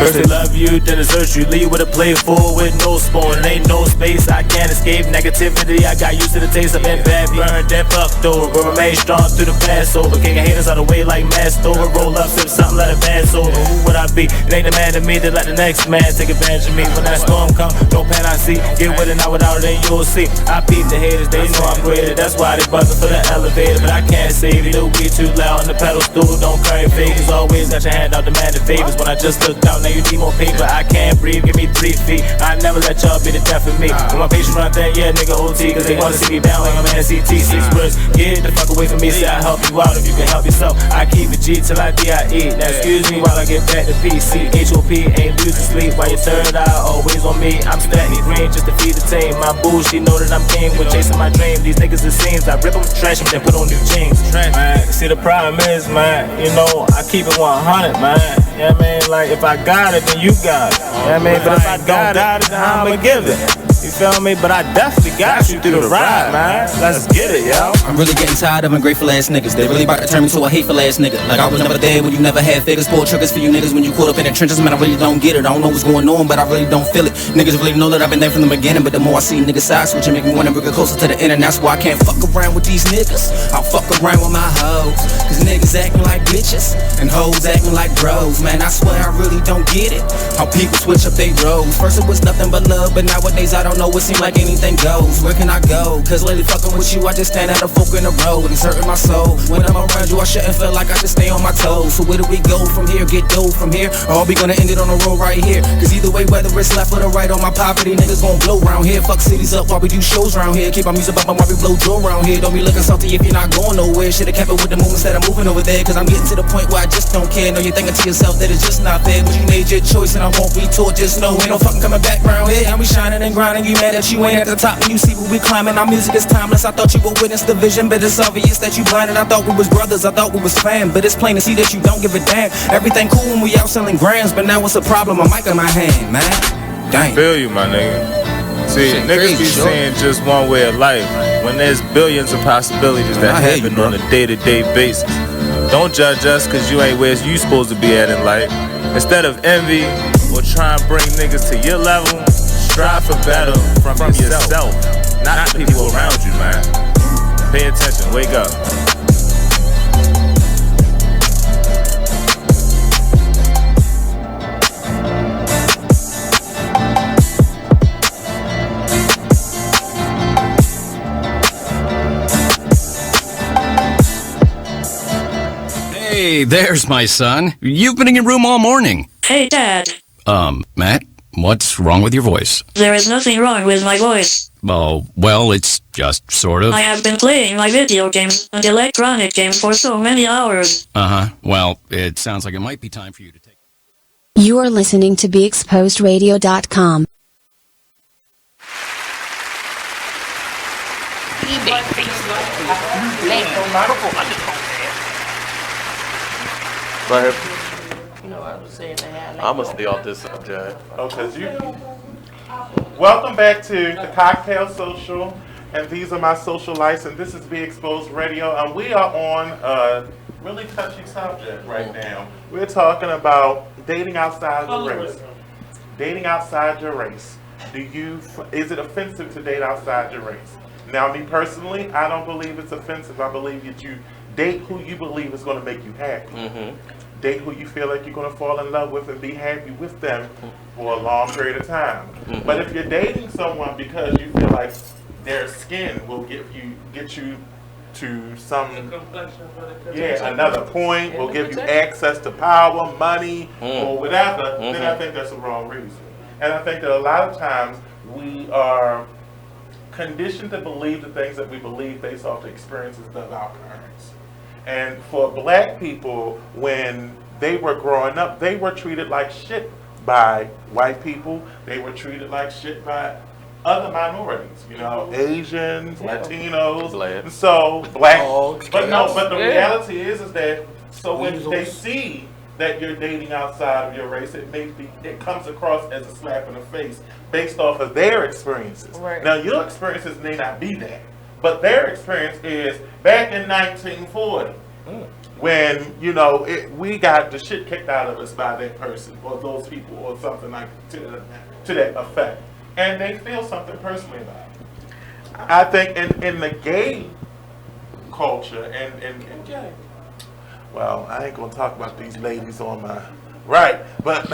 First they love you, then desert you. Leave with a plate full with no spoon. Ain't no space, I can't escape negativity. I got used to the taste of it, bad burned, then fucked over. But remain strong through the Passover. Kicking haters out of the way like masked over. Roll up, sip something, let it pass over. Who would I be? It ain't the man to me that let the next man take advantage of me. When that storm come, no pan I see. Get with it, not without it, then you'll see. I peep the haters, they know I'm greater. That's why they buzzing for the elevator. But I can't save you, we too loud on the pedal stool. Don't carry fakers, always got your hand out demanding favors. When I just looked out, now you need more paper. I can't breathe, give me 3 feet. I never let y'all be the death of me. When my patience run there, yeah, nigga OT. Cause they wanna see me down like I'm an NCT. 6 words, get the fuck away from me. Say I help you out if you can help yourself. I keep it G till I DIE. Now excuse me while I get back to PC. HOP ain't losing sleep while your third eye always on me. I'm steady green just to feed the team. My boo, she know that I'm king when chasing my dream. These niggas it seems I rip them, trash them, then put on new jeans. Man, see the problem is, man, you know, I keep it 100, man. You know what I mean? Like, if I got it, then you got it. You know what I mean? But if I don't got it, then I'ma give it. You feel me? But I definitely got you through the ride, man. Let's get it, yo. I'm really getting tired of ungrateful ass niggas. They really about to turn me to a hateful ass nigga. Like I was never there when you never had figures. Pull triggers for you niggas when you caught up in the trenches. Man, I really don't get it. I don't know what's going on, but I really don't feel it. Niggas really know that I've been there from the beginning. But the more I see niggas side switch, it make me wanna bring it closer to the end. And that's why I can't fuck around with these niggas. I'll fuck around with my hoes. Cause niggas acting like bitches and hoes acting like bros. Man, I swear I really don't get it. How people switch up they roles. First it was nothing but love, but nowadays I don't know. It seems like anything goes. Where can I go? Cause lately fucking with you, I just stand at a fork in the road. It's hurting my soul. When I'm around you, I shouldn't feel like I should stay on my toes. So where do we go from here? Get dough from here? Or are we gonna end it on the road right here? Cause either way, whether it's left or the right on my property, niggas gon' blow round here. Fuck cities up while we do shows round here. Keep our music up while we blow Joe round here. Don't be looking salty if you're not going nowhere. Should've kept it with the move instead of moving over there. Cause I'm getting to the point where I just don't care. Know you're thinking to yourself that it's just not fair. But you made your choice and I won't be taught. Just know ain't no fucking coming back round here. And we shining and grinding. You mad that you ain't at the top and you see what we climbing. Our music is timeless. I thought you would witness the vision, but it's obvious that you blinded. I thought we was brothers. I thought we was fam. But it's plain to see that you don't give a damn. Everything cool when we out selling grams, but now what's the problem? A mic in my hand, man. Dang. Feel you, my nigga. See, Shit niggas crazy, be sure. saying just one way of life when there's billions of possibilities that I hear happen you, bro. on a day-to-day basis. Don't judge us cause you ain't where you supposed to be at in life. Instead of envy or try and bring niggas to your level, strive for better from yourself, not the people around you, man. Pay attention, wake up. Hey, there's my son. You've been in your room all morning. Hey, Dad. Matt, what's wrong with your voice? There is nothing wrong with my voice. Oh, well, it's just sort of. I have been playing my video games and electronic games for so many hours. Uh-huh. Well, it sounds like it might be time for you to take... You are listening to BeExposedRadio.com. Go ahead. You know, I was saying that. I'm gonna stay off this subject. Oh, cause you. Welcome back to the Cocktail Social, and these are my social lights, and this is Be Exposed Radio, and we are on a really touchy subject right now. We're talking about dating outside your race. Dating outside your race. Is it offensive to date outside your race? Now, me personally, I don't believe it's offensive. I believe that you date who you believe is going to make you happy. Date who you feel like you're going to fall in love with and be happy with them for a long period of time. But if you're dating someone because you feel like their skin will get you to some, another point, will give you access to power, money, or whatever, then I think that's the wrong reason. And I think that a lot of times we are conditioned to believe the things that we believe based off the experiences of our parents. And for black people, when they were growing up, they were treated like shit by white people. They were treated like shit by other minorities, you know, Asians, Latinos, and so black. But the reality is that so when they see that you're dating outside of your race, it comes across as a slap in the face based off of their experiences. Right. Now, your experiences may not be that, but their experience is back in 1940 when, you know, we got the shit kicked out of us by that person or those people or something like to that effect. And they feel something personally about it. I think in the gay culture and well, I ain't gonna talk about these ladies on my right, but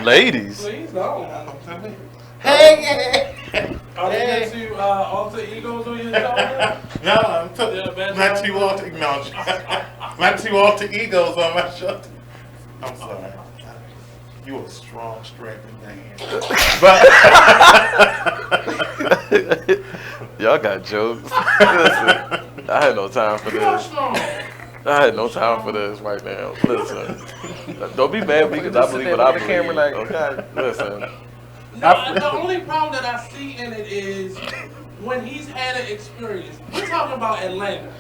ladies. Please don't. Hey. Are they next to alter egos on your shoulder? No, not two alter egos on my shoulder. I'm sorry. You a strong, strapping man. But y'all got jokes. Listen, I had no time for this. I had no time for this right now. Listen, don't be mad because I believe what I believe. Okay, listen. No, the only problem that I see in it is when he's had an experience. We're talking about Atlanta.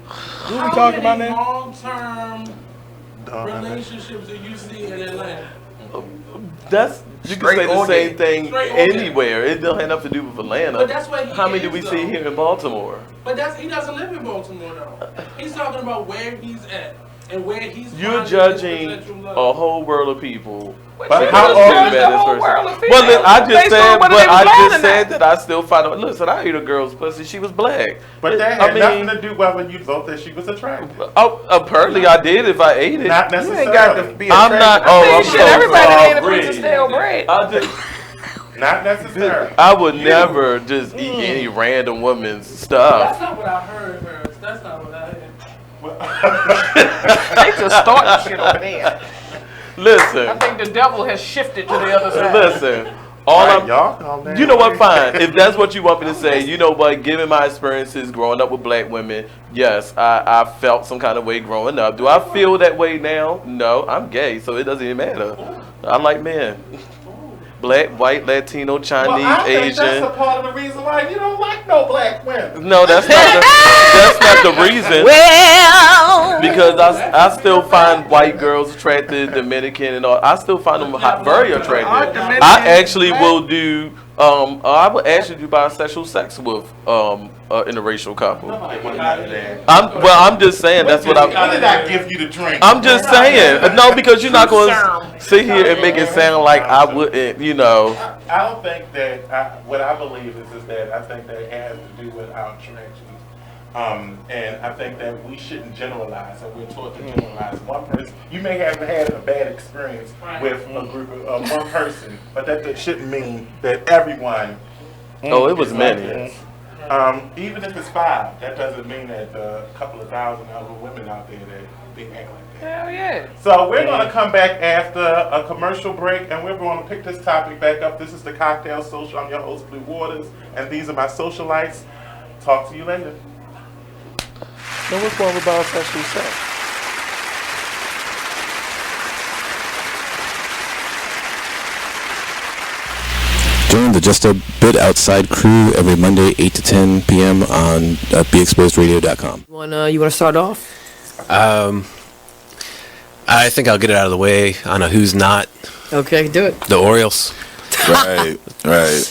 Who are we talking about now? Long-term relationships that you see in Atlanta? You can say the same thing anywhere. It don't have nothing to do with Atlanta. But that's where he How many is, do we though. see here in Baltimore? But he doesn't live in Baltimore though. He's talking about where he's at and where he's. You're judging a whole world of people. But how often Well, I just said that I still find out. Listen, I ate a girl's pussy. She was black. But that had nothing to do with whether you thought that she was attractive. Oh, apparently I did if I ate it. Not necessarily. You ain't got to be I'm not. I'm so everybody ate a piece of stale bread. Not necessarily. I would never just eat any random woman's stuff. That's not what I heard. That's not what I heard. They just starting shit over there. Listen. I think the devil has shifted to the other side. Listen. You know what? Fine. If that's what you want me to say, you know what? Given my experiences growing up with black women, yes, I felt some kind of way growing up. Do I feel that way now? No, I'm gay, so it doesn't even matter. I like men. Black, white, Latino, Chinese, I think Asian. that's a part of the reason why you don't like no black women. No, that's not the reason. Well, because I still find white girls attractive, Dominican and all. I still find them very attractive. I actually will do. I would actually do bisexual sex with interracial couple. I'm just saying that's what I'm. How did I give you the drink? I'm just saying no, because you're not going to sit here and make it sound like I wouldn't. You know. I don't think that. What I believe is that I think that it has to do with our attractions. And I think that we shouldn't generalize, and we're taught to generalize one person. You may have had a bad experience with a group of one person, but that shouldn't mean that everyone. Oh, it was many. Even if it's 5, that doesn't mean that a couple of thousand other women out there that be handling that. Hell yeah. So we're going to come back after a commercial break, and we're going to pick this topic back up. This is the Cocktail Social. I'm your host, Blue Waters, and these are my socialites. Talk to you later. So what's wrong about sexual sex? Join the Just a Bit Outside crew every Monday, 8 to 10 p.m. on BeExposedRadio.com. You want to start off? I think I'll get it out of the way on a who's not. Okay, do it. The Orioles. Right.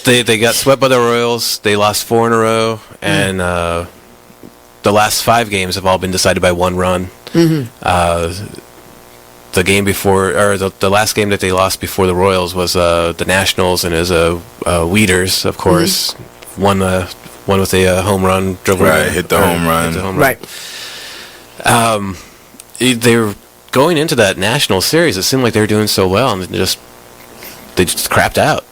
They got swept by the Royals. They lost 4 in a row, and the last 5 games have all been decided by 1 run. Mm-hmm. The game before, or the last game that they lost before the Royals was the Nationals, and it was Weeders, of course, won with a home run. Hit the home run. Right. They were going into that National series. It seemed like they were doing so well, and they just crapped out.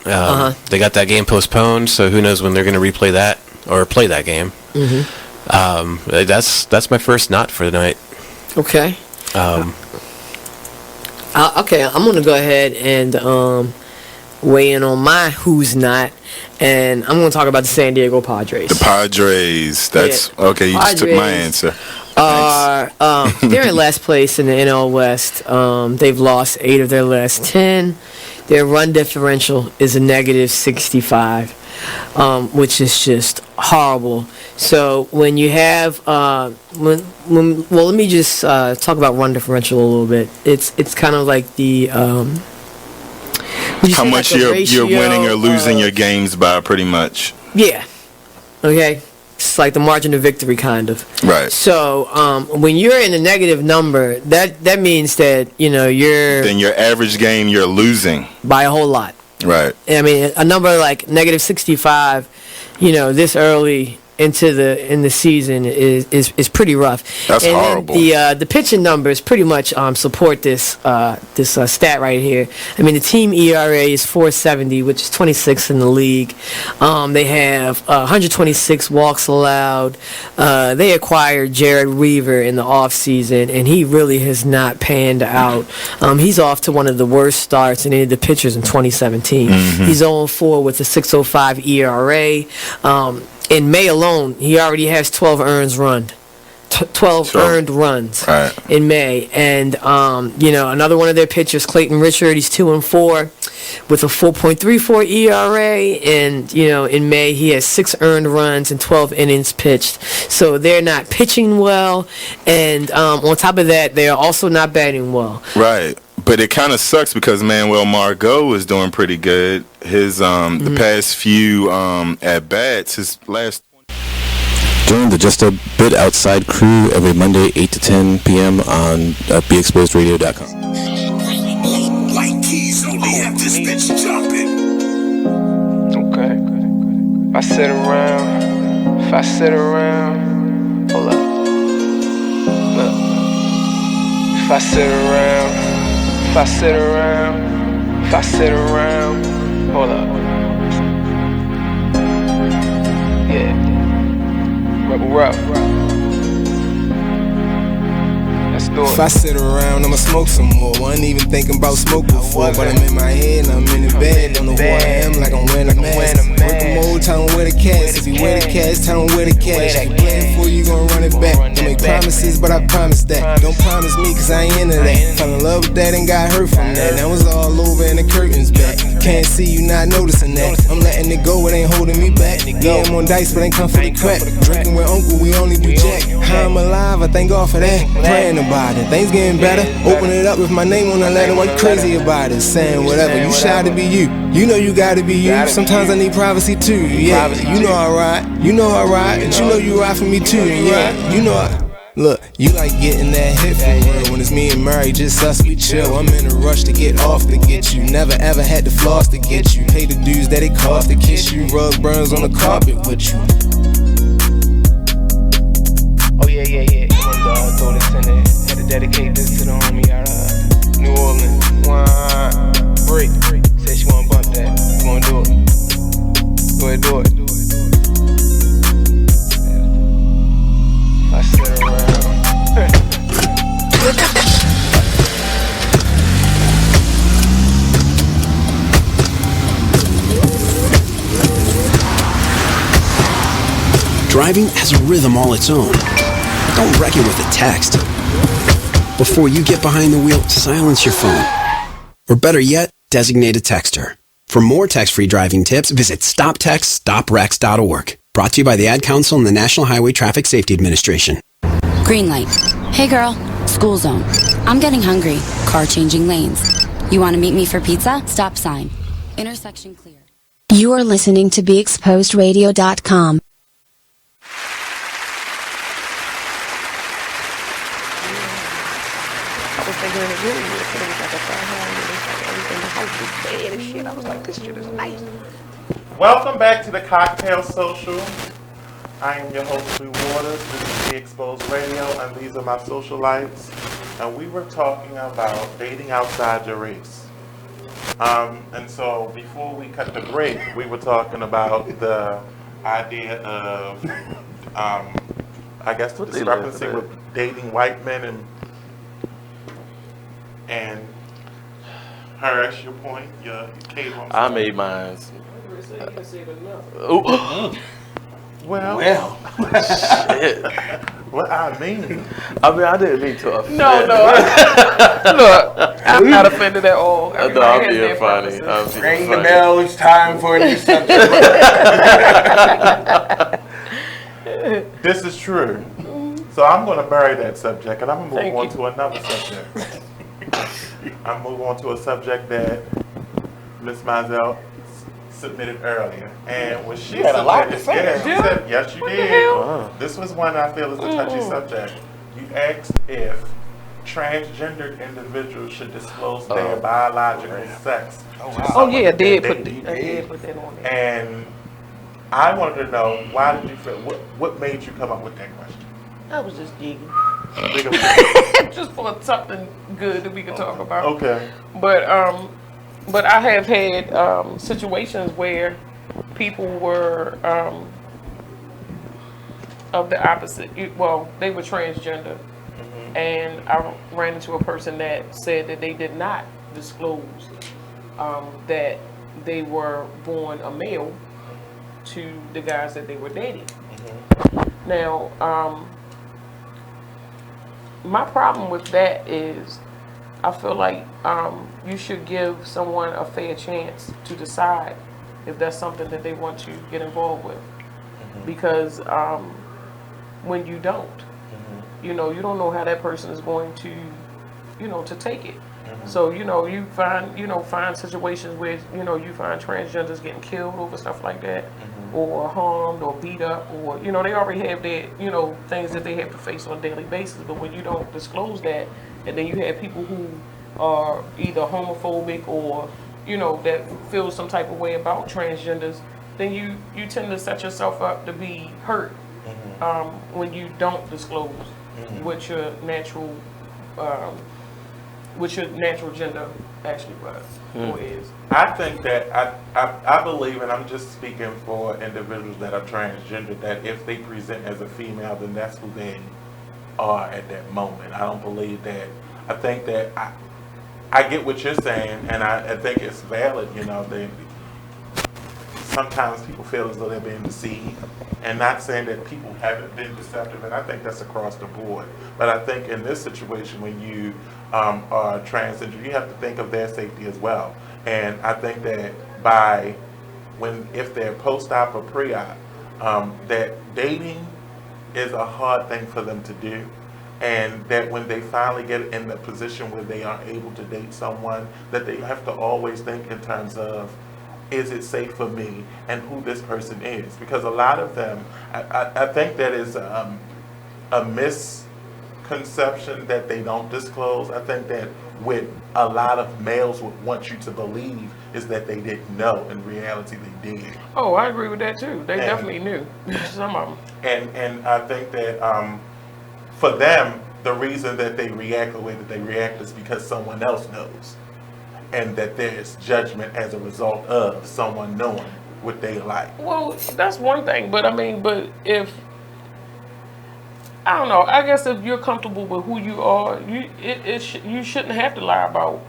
They got that game postponed, so who knows when they're going to replay that or play that game. Mm-hmm. That's my first not for the night. Okay. Okay, I'm going to go ahead and weigh in on my who's not, and I'm going to talk about the San Diego Padres. The Padres. That's okay. You just took my answer. They're in last place in the NL West. They've lost 8 of their last 10. Their run differential is a negative 65, which is just horrible. So when you have let me just talk about run differential a little bit. It's kind of like the how much you're winning or losing your games by, pretty much. Yeah. Okay. It's like the margin of victory, kind of. Right. So when you're in a negative number, that means that you're. Then your average game you're losing by a whole lot. Right. I mean, a number like negative 65, this early in the season is pretty rough. That's horrible. Then the pitching numbers pretty much support this stat right here. I mean, the team ERA is 4.70, which is 26th in the league. They have 126 walks allowed. They acquired Jared Weaver in the offseason, and he really has not panned out. He's off to one of the worst starts in any of the pitchers in 2017. Mm-hmm. He's 0-4 with a 6.05 ERA. In May alone, he already has 12 earned runs in May. And, another one of their pitchers, Clayton Richard, he's 2-4 with a 4.34 ERA. And, in May, he has 6 earned runs and 12 innings pitched. So they're not pitching well. And on top of that, they're also not batting well. Right. But it kind of sucks because Manuel Margot is doing pretty good. His the past few at bats, his last. Join the Just a Bit Outside crew every Monday, 8 to 10 p.m. on BeExposedRadio.com. White keys only have this bitch jumping. Okay. If I sit around, hold up. Look. If I sit around, hold up. Yeah. Rebel Rock. Let's do it. If I sit around, I'ma smoke some more. Wasn't even thinking about smoke before, but I'm in my head and I'm in the bed. Don't know who I am, like I'm wearing a mask. Work them old, tell them where the cash. If you wear the cash, tell them where the cash. If you playing for you, gon' run it back. Don't make promises, but I promise that. Don't promise me, cause I ain't into that. Fell in love with that and got hurt from that. That was all over and the curtains back. Can't see you not noticing that. I'm letting it go, it ain't holding me back. Yeah, I'm on dice, but ain't come for the crack. Drinking with uncle, we only do jack. How I'm alive, I thank God for that. Praying about it, things getting better. Open it up with my name on the letter. Why you crazy about it? Saying whatever, you shy to be you. You know you gotta be you. Sometimes I need privacy too. Yeah, you know I ride. You know I ride, and you know you ride for me too. Yeah, you know I. Look, you like getting that hit for real. When it's me and Murray, just us, we chill. I'm in a rush to get off to get you. Never ever had to floss to get you. Pay the dues that it cost to kiss you. Rug burns on the carpet with you. Oh yeah. Come on, dog, throw this in there. Had to dedicate this to the homie out of New Orleans. Break. Said she wanna bump that. You wanna do it? Go ahead, do it. I sit around. Driving has a rhythm all its own. Don't wreck it with a text. Before you get behind the wheel, silence your phone. Or better yet, designate a texter. For more text-free driving tips, visit StopTextStopWrecks.org. Brought to you by the Ad Council and the National Highway Traffic Safety Administration. Green light. Hey girl, school zone. I'm getting hungry. Car changing lanes. You want to meet me for pizza? Stop sign. Intersection clear. You are listening to BeExposedRadio.com. I was thinking in the video, it was like a fire hall, and it was like everything, the house was bad and shit. I was like, this shit is nice. Welcome back to the Cocktail Social. I am your host, Blue Waters. This is Be Exposed Radio, and these are my socialites. And we were talking about dating outside your race. And so before we cut the break, we were talking about the idea of, I guess, the discrepancy with dating white men and Harris, your point, your Kable. I made mine. Well, shit. What I mean, I didn't mean to offend. No. Look, I'm not offended at all. No, I'm being funny. Ring the bell. It's time for a new subject. This is true. So I'm going to bury that subject, and I'm going to move on to another subject. I'm moving on to a subject that Ms. Mizell submitted earlier, and when she had a lot to submitted, say. she said, "Yes, you did." This was one I feel is a touchy subject. You asked if transgendered individuals should disclose their biological sex. Oh yeah, I did put that on there. And I wanted to know, why did you feel? What made you come up with that question? I was just jigging. Just for something good that we could talk about. Okay. But I have had situations where people were of the opposite. Well, they were transgender, and I ran into a person that said that they did not disclose that they were born a male to the guys that they were dating. Now, my problem with that is I feel like you should give someone a fair chance to decide if that's something that they want to get involved with. Because when you don't, you don't know how that person is going to, to take it. So, you find situations where, you find transgenders getting killed over stuff like that, or harmed or beat up, or, they already have their, things that they have to face on a daily basis. But when you don't disclose that, and then you have people who are either homophobic or, that feel some type of way about transgenders, then you tend to set yourself up to be hurt when you don't disclose what your natural gender actually was or is. I think that I believe, and I'm just speaking for individuals that are transgender, that if they present as a female, then that's who they are at that moment. I don't believe that. I think that I get what you're saying, and I think it's valid. Sometimes people feel as though they're being deceived, and not saying that people haven't been deceptive, and I think that's across the board. But I think in this situation, when you are transgender, you have to think of their safety as well. And I think that if they're post-op or pre-op, that dating is a hard thing for them to do. And that when they finally get in the position where they are able to date someone, that they have to always think in terms of, is it safe for me, and who this person is? Because a lot of them, I think that is a misconception that they don't disclose. I think that what a lot of males would want you to believe is that they didn't know. In reality, they did. Oh, I agree with that too. They definitely knew. Some of them. And I think that for them, the reason that they react the way that they react is because someone else knows, and that there's judgment as a result of someone knowing what they like. Well, that's one thing, but if I don't know, I guess if you're comfortable with who you are, you shouldn't have to lie about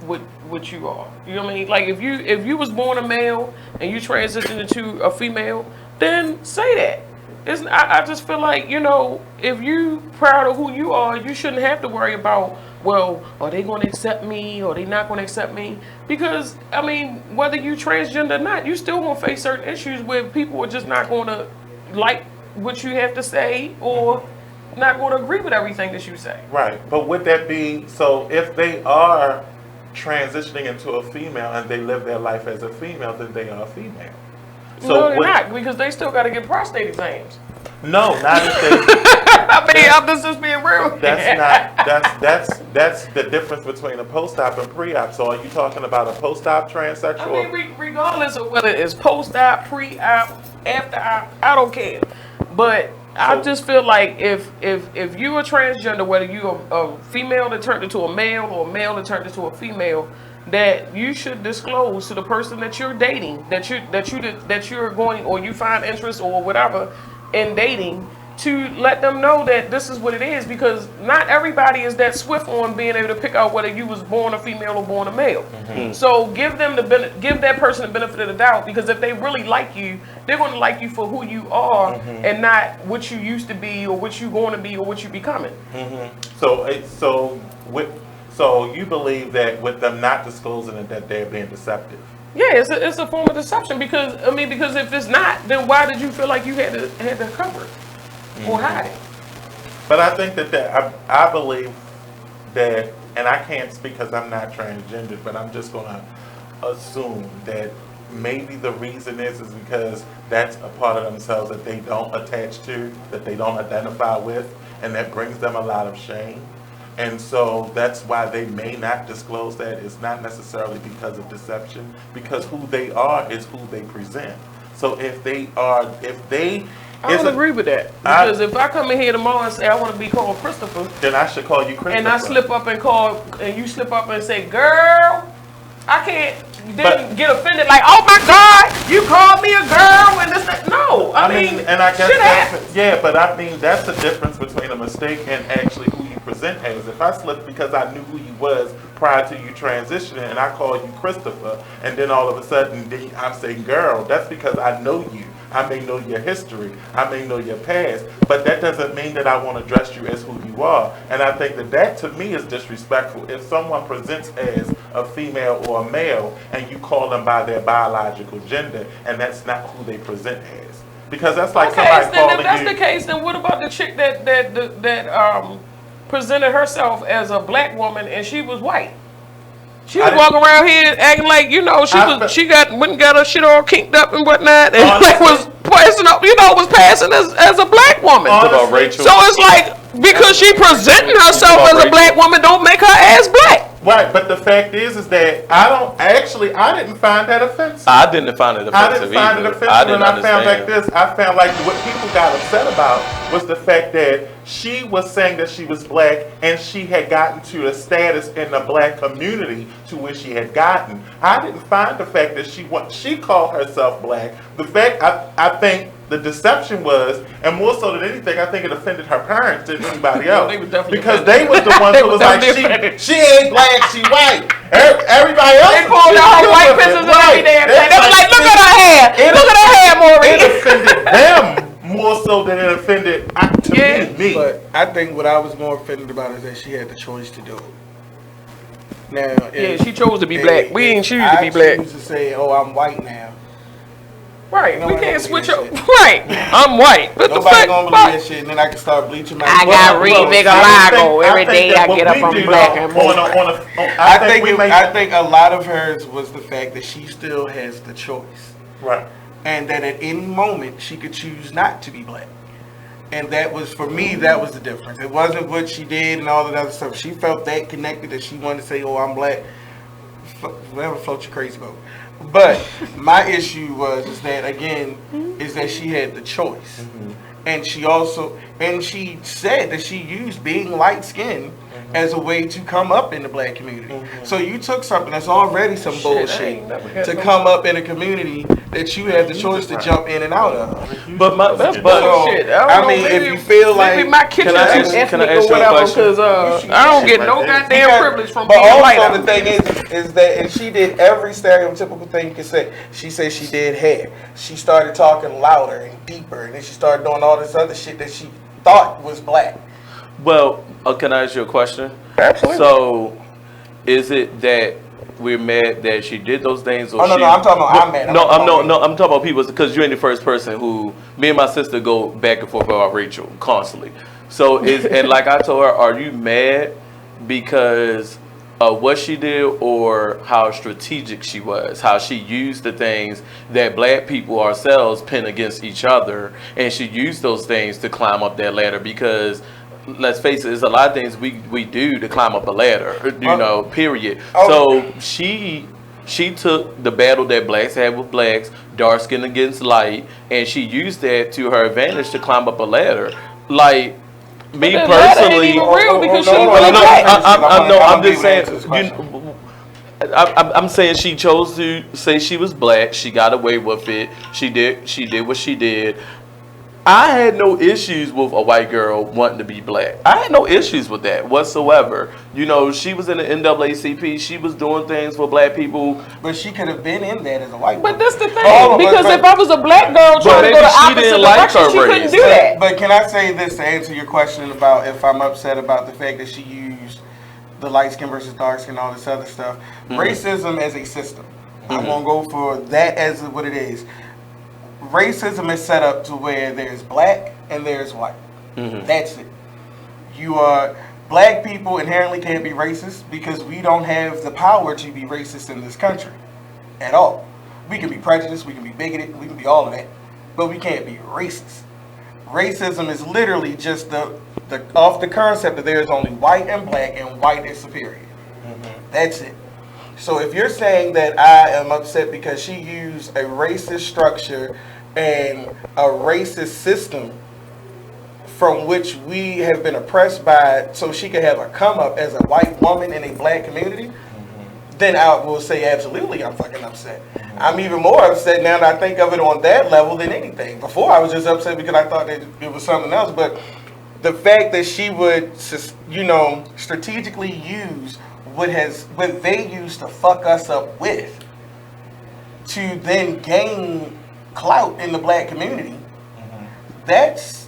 what you are. You know what I mean? Like if you was born a male and you transitioned into a female, then say that. I just feel like, you know, if you proud of who you are, you shouldn't have to worry about, well, are they going to accept me or they not going to accept me? Because, I mean, whether you transgender or not, you still going to face certain issues where people are just not going to like what you have to say or not going to agree with everything that you say. Right. But would that be, so if they are transitioning into a female and they live their life as a female, then they are a female. So no, they're not, because they still got to get prostate exams. No, not if they. I mean, I'm just being real. That's the difference between a post-op and pre-op. So are you talking about a post-op transsexual? I mean, regardless of whether it's post-op, pre-op, after-op, I don't care. But I just feel like if you are transgender, whether you're a female that turned into a male or a male that turned into a female, that you should disclose to the person that you're dating, that you're going, or you find interest or whatever in dating, to let them know that this is what it is, because not everybody is that swift on being able to pick out whether you was born a female or born a male. So give that person the benefit of the doubt, because if they really like you, they're going to like you for who you are and not what you used to be or what you're going to be or what you're becoming. So you believe that with them not disclosing it, that they're being deceptive? Yeah, it's a form of deception, because if it's not, then why did you feel like you had to cover it or hide it? But I think that I believe that, and I can't speak because I'm not transgendered, but I'm just going to assume that maybe the reason is because that's a part of themselves that they don't attach to, that they don't identify with, and that brings them a lot of shame. And so that's why they may not disclose that. It's not necessarily because of deception, because who they are is who they present. So I don't agree with that. Because if I come in here tomorrow and say I want to be called Christopher, then I should call you Christopher. And I slip up and you slip up and say, girl, I can't then get offended like, oh my God, you called me a girl and this, that. No, I mean, and I guess shit happens. Yeah, but I mean, that's the difference between a mistake and actually who you present as. If I slipped because I knew who you was prior to you transitioning and I call you Christopher, and then all of a sudden I'm saying girl, that's because I know you. I may know your history, I may know your past, but that doesn't mean that I want to address you as who you are. And I think that to me is disrespectful. If someone presents as a female or a male and you call them by their biological gender, and that's not who they present as. Because that's like somebody calling you... If that's the case, then what about the chick that presented herself as a black woman and she was white? She was walking around here acting like, you know, she got her shit all kinked up and whatnot, and like was passing up, you know, was passing as a black woman. Rachel. So it's like, because she presenting herself as a black woman, don't make her ass black. Right, but the fact is that I didn't find that offensive. I didn't find it offensive I didn't find it offensive when I found like this. I found like what people got upset about was the fact that she was saying that she was black and she had gotten to a status in the black community to where she had gotten. I didn't find the fact that she called herself black. The fact, I think the deception was, and more so than anything, I think it offended her parents than anybody else. Because they was the ones who was like, she ain't black, she white. Everybody else. They pulled out her white pictures and every damn thing. They were like, look at her hair. Look at her hair, Maureen. It offended them more so than it offended me. But I think what I was more offended about is that she had the choice to do it. Now, she chose to be black. We ain't choose to be black. I choose to say, oh, I'm white now. Right, we can't switch up. Right, I'm white. But nobody gonna believe that shit, and then I can start bleaching my. I got revitiligo every day. I get up, I'm black and I think a lot of hers was the fact that she still has the choice, right? And that at any moment she could choose not to be black, and that was for me. That was the difference. It wasn't what she did and all that other stuff. She felt that connected that she wanted to say, "Oh, I'm black." Whatever floats your crazy boat. But my issue is that she had the choice, and she said that she used being light skinned as a way to come up in the black community. So you took something that's already some bullshit to come up in a community that you have the choice to jump in and out of. But that's bullshit. I mean, if you feel like, maybe my kitchen is ethnic or whatever, because I don't get no goddamn privilege from but being white. also the thing is that, and she did every stereotypical thing you could say. She said she did hair. She started talking louder and deeper, and then she started doing all this other shit that she thought was black. Well, can I ask you a question? Absolutely. So, is it that we're mad that she did those things? Or I'm talking about I'm mad. I'm talking about people, because you ain't the first person who, me and my sister go back and forth about Rachel constantly. So, and like I told her, are you mad because of what she did or how strategic she was, how she used the things that black people ourselves pin against each other, and she used those things to climb up that ladder? Because let's face it, there's a lot of things we do to climb up a ladder, period. So she took the battle that blacks had with blacks, dark skin against light, and she used that to her advantage to climb up a ladder. Like, me personally, I'm just saying. I'm saying she chose to say she was black. She got away with it. She did what she did. I had no issues with a white girl wanting to be black. I had no issues with that whatsoever. You know, she was in the NAACP. She was doing things for black people. But she could have been in that as a white girl. But that's the thing. Because if I was a black girl trying to go the opposite direction, she couldn't do that. But can I say this to answer your question about if I'm upset about the fact that she used the light skin versus dark skin, all this other stuff? Racism as a system. I'm going to go for that as what it is. Racism is set up to where there's black and there's white. That's it. Black people inherently can't be racist because we don't have the power to be racist in this country at all. We can be prejudiced, we can be bigoted, we can be all of that, but we can't be racist. Racism is literally just off the concept that there's only white and black and white is superior. That's it. So if you're saying that I am upset because she used a racist structure and a racist system from which we have been oppressed by so she could have a come up as a white woman in a black community, then I will say absolutely I'm fucking upset. I'm even more upset now that I think of it on that level than anything. Before I was just upset because I thought that it was something else, but the fact that she would, strategically use what they used to fuck us up with to then gain clout in the black community, that's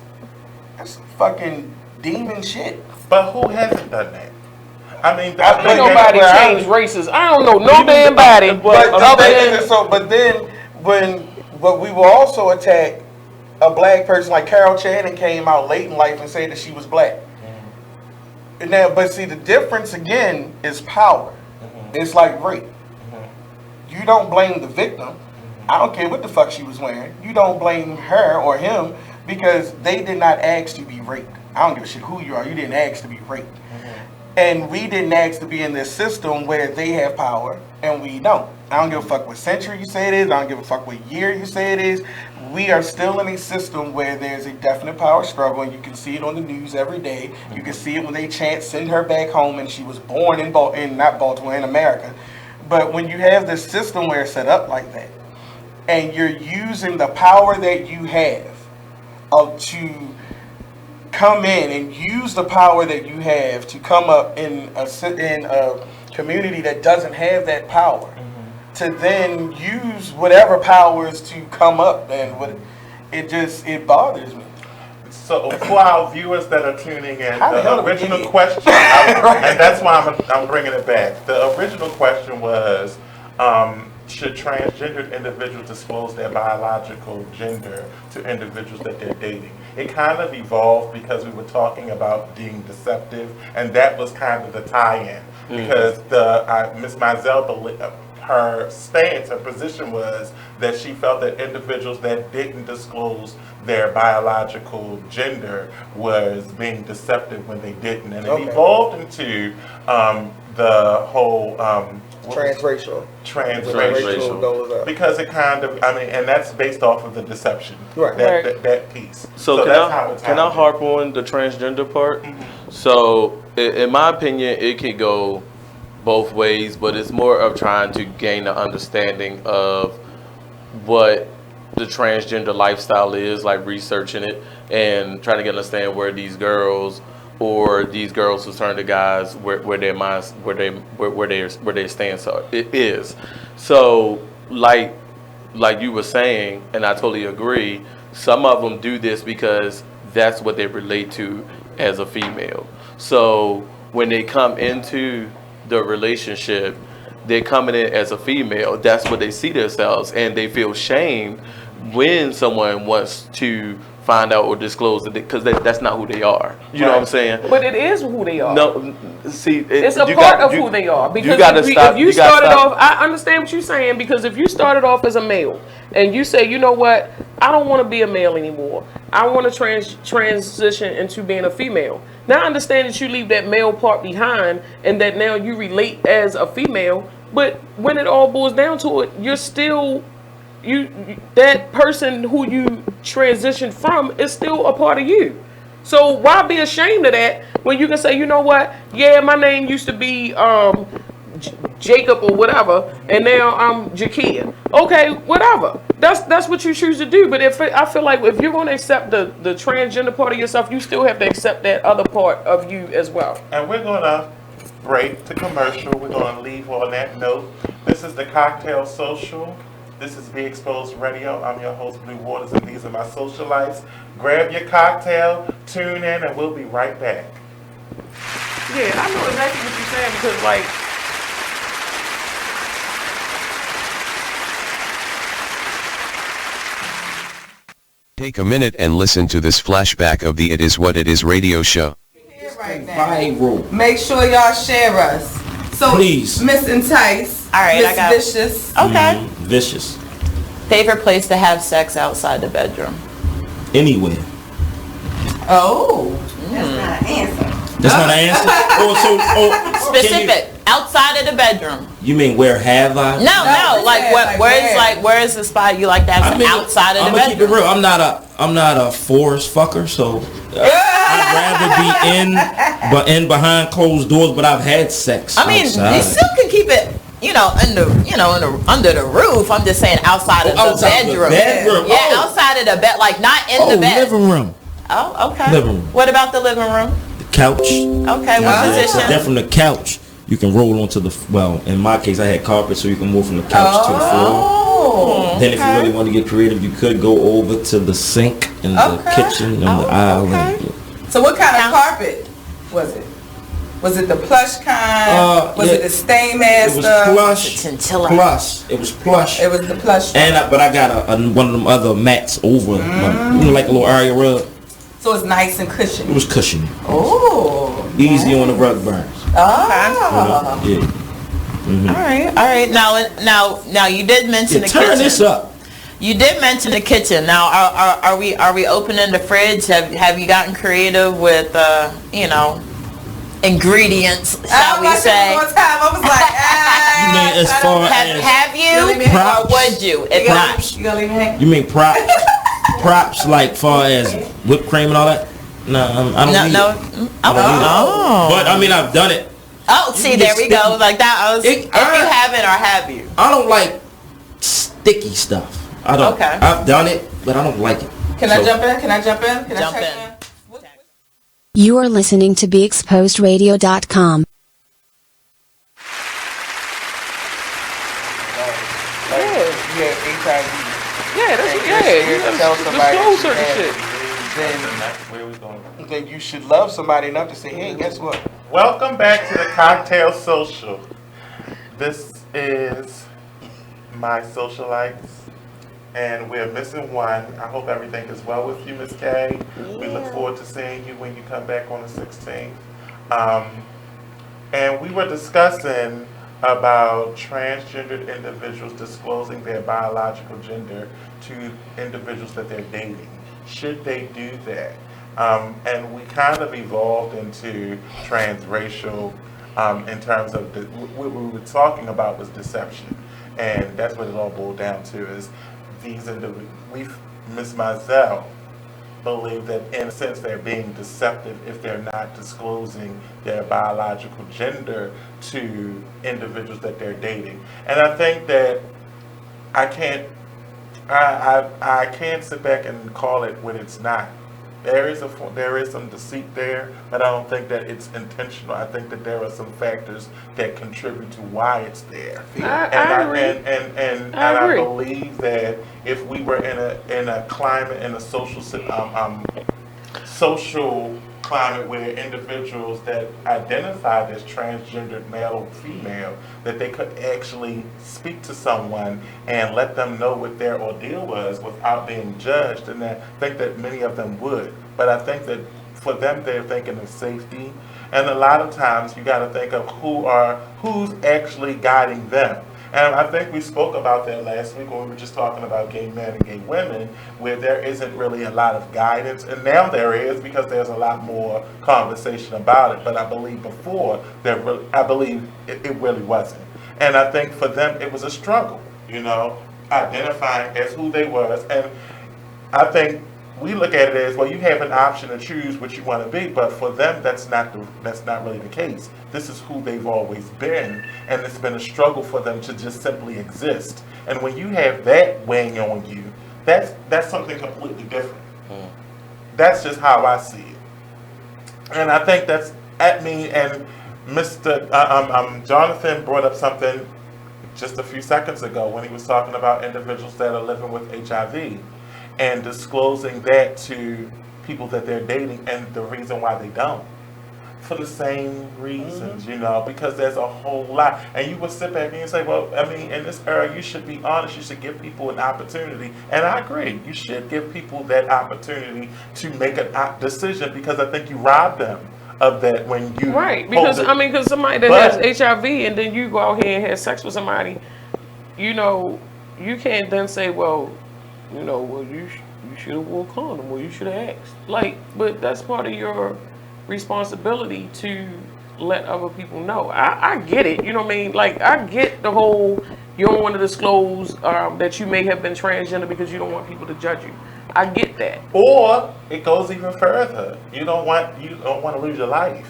fucking demon shit. But who hasn't done that? I mean, ain't nobody changed races. I don't know no damn body. But then when we will also attack a black person like Carol Channing came out late in life and said that she was black. Now, but see, the difference again is power. It's like rape. You don't blame the victim. I don't care what the fuck she was wearing. You don't blame her or him because they did not ask to be raped. I don't give a shit who you are. You didn't ask to be raped. And we didn't ask to be in this system where they have power and we don't. I don't give a fuck what century you say it is. I don't give a fuck what year you say it is. We are still in a system where there's a definite power struggle, and you can see it on the news every day. You can see it when they chant, send her back home, and she was born in not Baltimore, in America. But when you have this system where it's set up like that, and you're using the power that you have to come in and use the power that you have to come up in a community that doesn't have that power, to then use whatever powers to come up, and it bothers me. So for our viewers that are tuning in, the original question, and that's why I'm bringing it back. The original question was, should transgendered individuals disclose their biological gender to individuals that they're dating? It kind of evolved because we were talking about being deceptive, and that was kind of the tie-in. Because Ms. Mizell, her stance, her position was that she felt that individuals that didn't disclose their biological gender was being deceptive when they didn't. And it evolved into the whole transracial goes up. Because it kind of, and that's based off of the deception, that piece. So can I harp on the transgender part? So in my opinion, it could go both ways, but it's more of trying to gain an understanding of what the transgender lifestyle is, like researching it and trying to get understand where these girls or these girls who turn to guys where their minds where their stance are it is. So like you were saying, and I totally agree, some of them do this because that's what they relate to as a female. So when they come into the relationship, they're coming in as a female. That's what they see themselves, and they feel shame when someone wants to find out or disclose it, because that's not who they are. You know what I'm saying? But it is who they are. No, see, it's a part of who they are. Because if you started off, I understand what you're saying, because if you started off as a male and you say, you know what, I don't want to be a male anymore, I want to transition into being a female. Now I understand that you leave that male part behind and that now you relate as a female, but when it all boils down to it, you're still that person who you transitioned from is still a part of you. So why be ashamed of that when you can say, you know what, yeah, my name used to be Jacob or whatever, and now I'm Jakia. Okay, whatever. That's what you choose to do. But I feel like if you're going to accept the transgender part of yourself, you still have to accept that other part of you as well. And we're going to break to commercial. We're going to leave on that note. This is the Cocktail Social. This is Be Exposed Radio. I'm your host, Blue Waters, and these are my socialites. Grab your cocktail, tune in, and we'll be right back. Yeah, I know exactly what you're saying, because, like, take a minute and listen to this flashback of the It Is What It Is radio show. Viral. Make sure y'all share us. So, please. Miss Entice. All right, Miss I got Vicious. Okay. Vicious. Favorite place to have sex outside the bedroom? Anywhere. Oh, that's not an answer. That's not an answer. Specific. Outside of the bedroom. You mean where have I? No. Like where is the spot you like to have sex outside of the bedroom? I'm gonna keep it real. I'm not a forced fucker, so I'd rather be in behind closed doors. But I've had sex. I mean, outside. you still can keep it. Under the roof. I'm just saying outside of the bedroom. Yeah, outside of the bed, like not in the bed. Living room. Oh, okay. Living room. What about the living room? The couch. Okay, what position? Then from the couch, you can roll onto in my case, I had carpet, so you can move from the couch to the floor. Then if you really want to get creative, you could go over to the sink in the kitchen and the aisle. So what kind of carpet was it? Was it the plush kind? Was it the stain master? It was plush. It was plush. It was the plush. But I got one of them other mats over, like a little area rug. So it's nice and cushiony. It was cushiony. Oh. Easy on the rug burns. Oh. Yeah. Mm-hmm. All right. Now you did mention the kitchen. Turn this up. You did mention the kitchen. Now, are we opening the fridge? Have you gotten creative with ingredients, shall we say? One time I was like, you mean as far as have you or would you? If props. Not, you mean props? Props like far as whipped cream and all that? No, I don't need it. But I mean, I've done it. Oh, see, there we go. Like that. If you haven't or have you? I don't like sticky stuff. I don't. Okay. I've done it, but I don't like it. Can I jump in? Can I check in? You are listening to BeExposedRadio.com. Then you should love somebody enough to say, hey, guess what? Welcome back to the Cocktail Social. This is my socialites, and we're missing one. I hope everything is well with you, Miss Kay. Yeah. We look forward to seeing you when you come back on the 16th. And we were discussing about transgendered individuals disclosing their biological gender to individuals that they're dating. Should they do that? And we kind of evolved into transracial in terms of what we were talking about was deception. And that's what it all boiled down to is these individuals. Miss Mizell believe that in a sense they're being deceptive if they're not disclosing their biological gender to individuals that they're dating. And I think that I can't sit back and call it when it's not. There is some deceit there, but I don't think that it's intentional. I think that there are some factors that contribute to why it's there. I believe that if we were in a climate, in a social climate where individuals that identified as transgendered male or female, that they could actually speak to someone and let them know what their ordeal was without being judged, and I think that many of them would. But I think that for them, they're thinking of safety, and a lot of times you got to think of who's actually guiding them. And I think we spoke about that last week when we were just talking about gay men and gay women, where there isn't really a lot of guidance. And now there is, because there's a lot more conversation about it. But I believe before, it really wasn't. And I think for them, it was a struggle, identifying as who they was. And I think we look at it as, well, you have an option to choose what you want to be, but for them, that's not really the case. This is who they've always been, and it's been a struggle for them to just simply exist. And when you have that weighing on you, that's something completely different. That's just how I see it. And I think that's at me, and Mr. Jonathan brought up something just a few seconds ago when he was talking about individuals that are living with HIV. And disclosing that to people that they're dating, and the reason why they don't. For the same reasons, because there's a whole lot. And you would sit back and you say, well, I mean, in this era, you should be honest. You should give people an opportunity. And I agree. You should give people that opportunity to make a decision, because I think you rob them of that when you... Right, because somebody that has HIV and then you go out here and have sex with somebody, you can't then say, well, you should have worn a condom, or you should have asked. But that's part of your responsibility to let other people know. I get it, I get the whole, you don't want to disclose that you may have been transgender because you don't want people to judge you. I get that. Or it goes even further. You don't want to lose your life.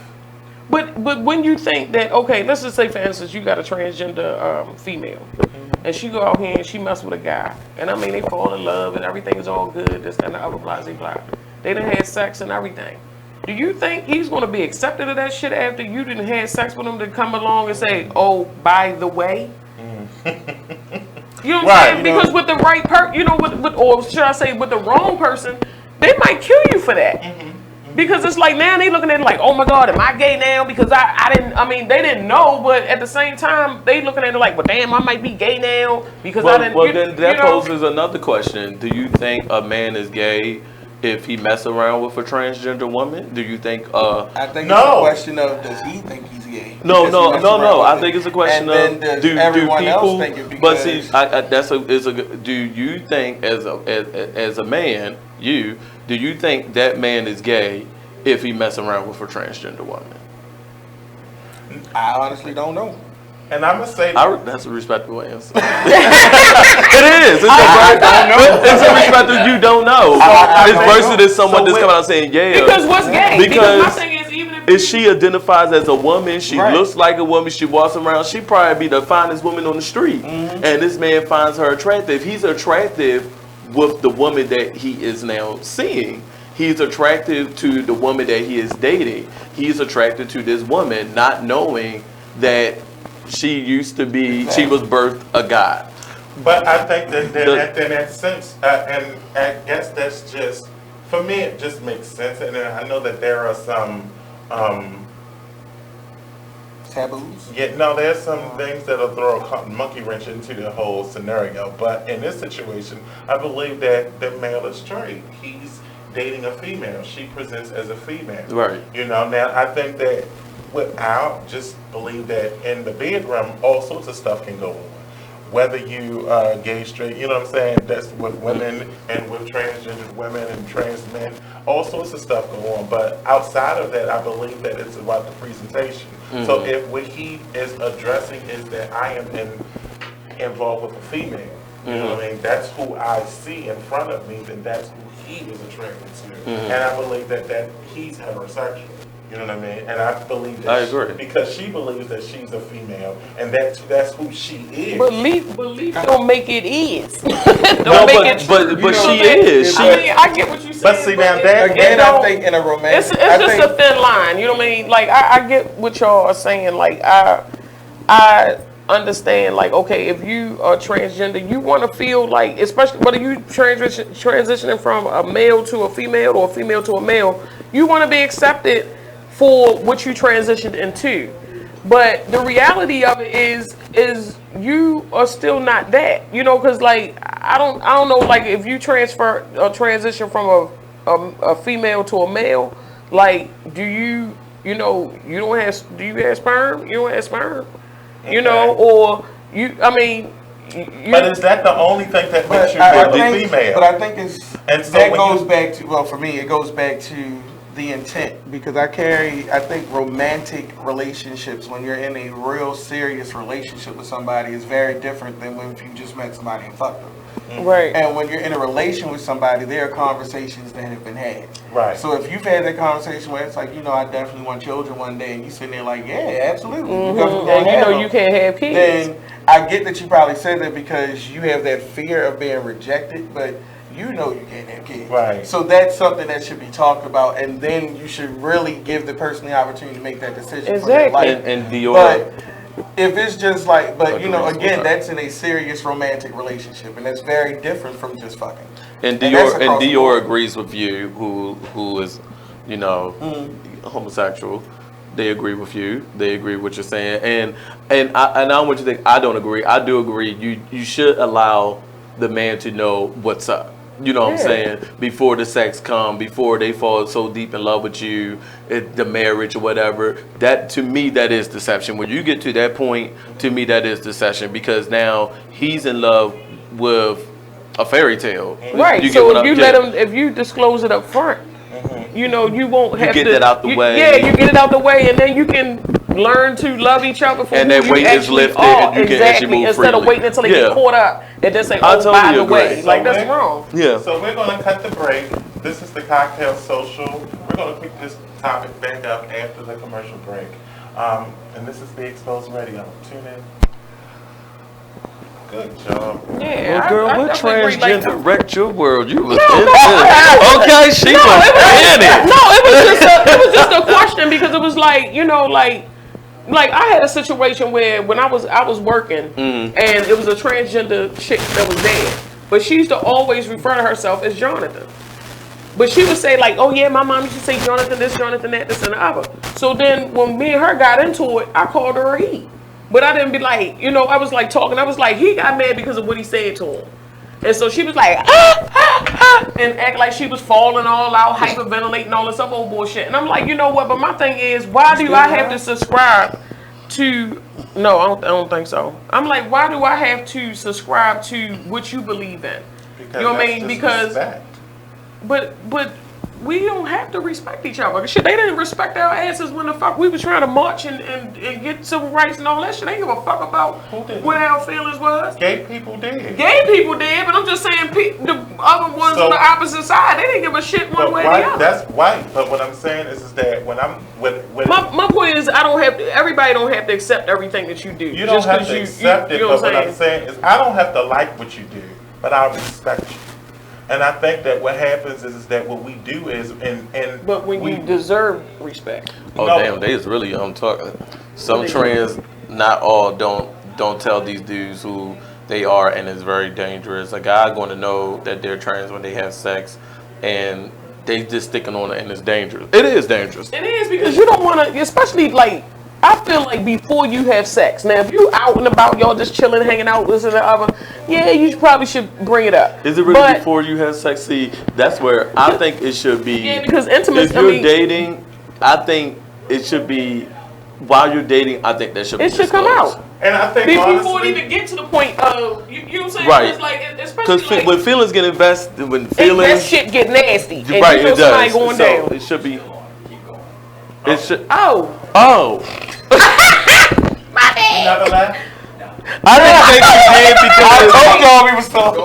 But when you think that, okay, let's just say, for instance, you got a transgender female, and she go out here and she mess with a guy, and they fall in love and everything is all good, this and the other, blah, blah, blah. They done had sex and everything. Do you think he's going to be accepted of that shit after you didn't have sex with him to come along and say, oh, by the way? You know what I'm saying? Because with the right person, or should I say with the wrong person, they might kill you for that. Because it's like, now they looking at it like, oh my God, am I gay now? Because they didn't know, but at the same time, they looking at it like, well, damn, I might be gay now because I didn't. Well, then that poses another question. Do you think a man is gay if he mess around with a transgender woman? Do you think? I think it's a question of, does he think he's gay? No. I think it's a question of, do people think it? But see, do you think as a man, do you think that man is gay if he mess around with a transgender woman? I honestly don't know. And I'm gonna say that's a respectable answer. It is. It's a respectable. You don't know. It's versus someone just coming out saying yeah. Because what's gay? Because my thing is, even if she identifies as a woman, she looks like a woman, she walks around, she probably be the finest woman on the street, and this man finds her attractive. He's attractive with the woman that he is now seeing. He's attractive to the woman that he is dating. He's attracted to this woman, not knowing that she used to be, she was birthed a guy. But I think that in that sense, and I guess that's just, for me, it just makes sense. And I know that there are some taboos. Yeah, no, there's some things that'll throw a monkey wrench into the whole scenario. But in this situation, I believe that the male is straight. He's dating a female. She presents as a female. Right. Now I think that without, just believe that in the bedroom, all sorts of stuff can go on. Whether you are gay, straight, you know what I'm saying? That's with women and with transgender women and trans men. All sorts of stuff go on. But outside of that, I believe that it's about the presentation. Mm-hmm. So if what he is addressing is that I am involved with a female, you know what I mean? That's who I see in front of me, then that's who he is attracted to. And I believe that he's heterosexual. You know what I mean? And I believe that I agree. because she believes that she's a female, and that's who she is. Belief don't make it is. But she is. I mean, I get what you're saying. But see, now that again, I think in a romantic, it's just a thin line. You know what I mean? Like I get what y'all are saying. Like I understand. Like okay, if you are transgender, you want to feel like, especially whether you transitioning from a male to a female or a female to a male, you want to be accepted for what you transitioned into. But the reality of it is you are still not that, you know, because like I don't know, like if you transfer or transition from a female to a male, like do you have sperm? You don't have sperm, you know, or you, I mean. But is that the only thing that makes you a female? But I think and so that goes back to, well, for me, it goes back to the intent, because I think romantic relationships, when you're in a real serious relationship with somebody, is very different than when you just met somebody and fucked them. Right. And when you're in a relation with somebody, there are conversations that have been had. Right. So if you've had that conversation where it's like, you know, I definitely want children one day, and you sitting there like, yeah, absolutely. And you know you can't have kids. Then I get that you probably said that because you have that fear of being rejected, but you know you can't have kids. Right. So that's something that should be talked about, and then you should really give the person the opportunity to make that decision for their life. And Dior. But if it's just like, but you know, again, that's in a serious romantic relationship, and that's very different from just fucking. And Dior agrees with you, who is, you know, homosexual. They agree with you. They agree with what you're saying. And I don't want you to think I don't agree. I do agree. You should allow the man to know what's up. You know what I'm saying? Before the sex come, before they fall so deep in love with you, the marriage or whatever. That, to me, that is deception. When you get to that point, to me, that is deception, because now he's in love with a fairy tale. Right. So if you let him, if you disclose it up front, you know, you won't have to get that out the way. Yeah, you get it out the way, and then you can learn to love each other for and who that weight you is lifted, and you can actually move instead of waiting until they get caught up and then say, oh, by the way, like that's wrong. Yeah. So we're going to cut the break. This is the Cocktail Social. We're going to pick this topic back up after the commercial break. And this is the Exposed Radio. Tune in. Good job. Yeah, well, girl, what transgender wrecked your world? You was in this. Okay, she was in it. No, it was just a question, because it was like, you know, like I had a situation where when I was working, and it was a transgender chick that was there, but she used to always refer to herself as Jonathan. But she would say like, oh yeah, my mom used to say Jonathan this, Jonathan that, this and the other. So then when me and her got into it, I called her a he. But I didn't be like, you know, I was like talking. I was like, he got mad because of what he said to him. And so she was like, and act like she was falling all out, hyperventilating, all this other old bullshit. And I'm like, you know what? But my thing is, why do I have to subscribe to, no, I don't think so. I'm like, why do I have to subscribe to what you believe in? Because you know what I mean? Because, respect. but we don't have to respect each other. Shit, they didn't respect our asses when the fuck we was trying to march and get civil rights and all that shit. They didn't give a fuck about what our feelings was. Gay people did. Gay people did, but I'm just saying the other ones on the opposite side, they didn't give a shit one way or the other. That's white. But what I'm saying is that when my point is, I don't have to. Everybody don't have to accept everything that you do. You don't have to accept it. But what I'm saying is, I don't have to like what you do, but I respect you. And I think that what happens is that what we do is, but when you deserve respect. Oh no. Damn, they is really talking. Some trans, not all, don't tell these dudes who they are, and it's very dangerous. A guy going to know that they're trans when they have sex, and they just sticking on it, and it's dangerous. It is dangerous. It is, because you don't want to, especially like. I feel like before you have sex. Now, if you out and about, y'all just chilling, hanging out, this and the other, yeah, you probably should bring it up. Is it really before you have sex? See, that's where I think it should be. Yeah, because intimacy. If you're dating, I think it should be while you're dating. I think that should. It should come out. And I think before it even get to the point of you know what I'm saying? Right. It's like, especially because when feelings get invested, that shit get nasty. And right, you know it does. Going so down. It should be. It should. Oh. You never laugh? I didn't think we did because I told y'all we was still.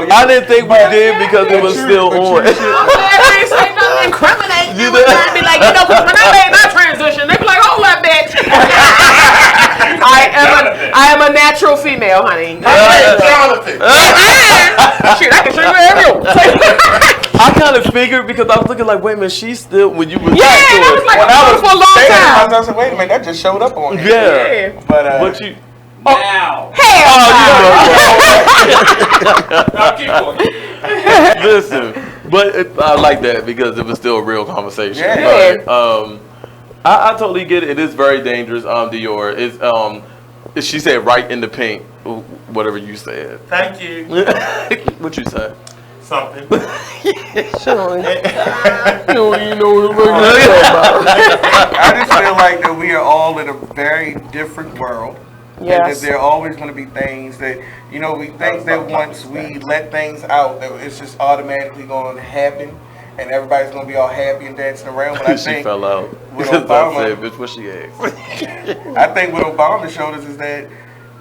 I didn't think we did because it was still on. I ain't say nothing incriminating. You would try to be like, because when I made my transition, they be like, hold up, bitch. I am a natural female, honey. Shit, I can show you everyone. I kind of figured because I was looking like, wait a minute, she's still when you was Yeah, I was like, When I was for a long time. I said, wait a minute, that just showed up on here. Yeah. But you. Now. Hell no. Listen, but I like that because it was still a real conversation. Yeah. But, I totally get it. It is very dangerous. Dior. It's she said right in the pink. Whatever you said. Thank you. What you said? Something. Sure. I just feel like that we are all in a very different world. Yes. And that there are always going to be things that, we think that once we let things out, that it's just automatically going to happen. And everybody's going to be all happy and dancing around. But I She think fell out. with Because Obama, I said, bitch, what she asked. I think what Obama showed us is that,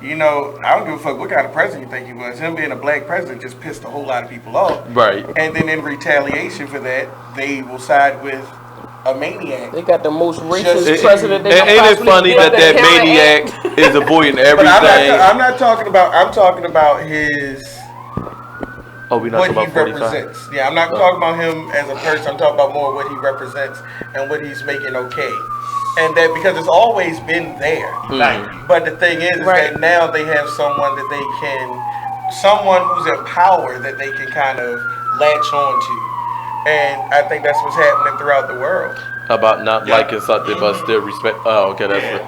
I don't give a fuck what kind of president you think he was. Him being a black president just pissed a whole lot of people off. Right. And then in retaliation for that, they will side with a maniac. They got the most racist president. Ain't it funny that maniac is avoiding everything? But I'm not talking about. I'm talking about his. Oh, we not what talking he about 45? represents. Yeah, I'm not talking about him as a person. I'm talking about more what he represents and what he's making okay. And that because it's always been there. But the thing is that now they have someone that someone who's in power that they can kind of latch on to. And I think that's what's happening throughout the world. About not liking something but still respect. Oh, okay, that's it.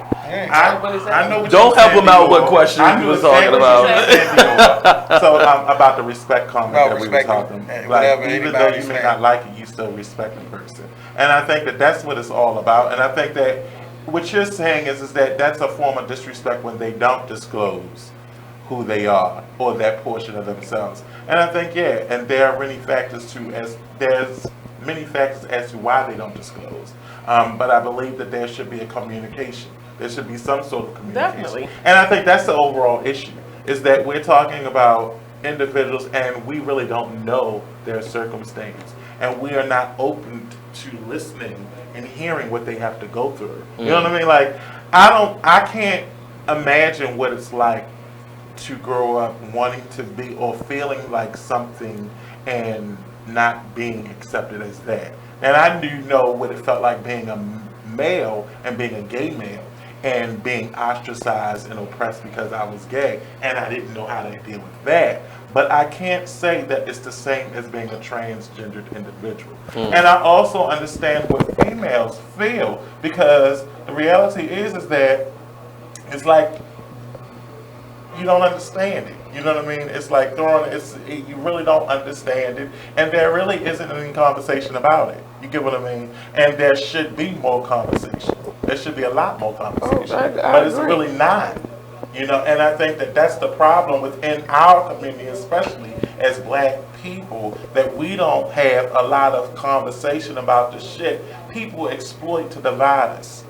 I know. Don't help him out. What question you was talking about? So about the respect comment that we were talking. Whatever, even though you may not like it, you still respect the person. And I think that that's what it's all about. And I think that what you're saying is that that's a form of disrespect when they don't disclose who they are or that portion of themselves. And I think, and there are many factors there's many factors as to why they don't disclose. But I believe that there should be a communication. There should be some sort of communication. Definitely. And I think that's the overall issue, is that we're talking about individuals and we really don't know their circumstance. And we are not open to listening and hearing what they have to go through. You know what I mean? Like, I can't imagine what it's like to grow up wanting to be or feeling like something and not being accepted as that. And I do know what it felt like being a male and being a gay male and being ostracized and oppressed because I was gay, and I didn't know how to deal with that. But I can't say that it's the same as being a transgendered individual. And I also understand what females feel, because the reality is that it's like you don't understand it. You know what I mean? It's like you really don't understand it, and there really isn't any conversation about it. You get what I mean? And there should be more conversation. There should be a lot more conversation, but it's really not. And I think that that's the problem within our community, especially as black people, that we don't have a lot of conversation about the shit people exploit to divide us.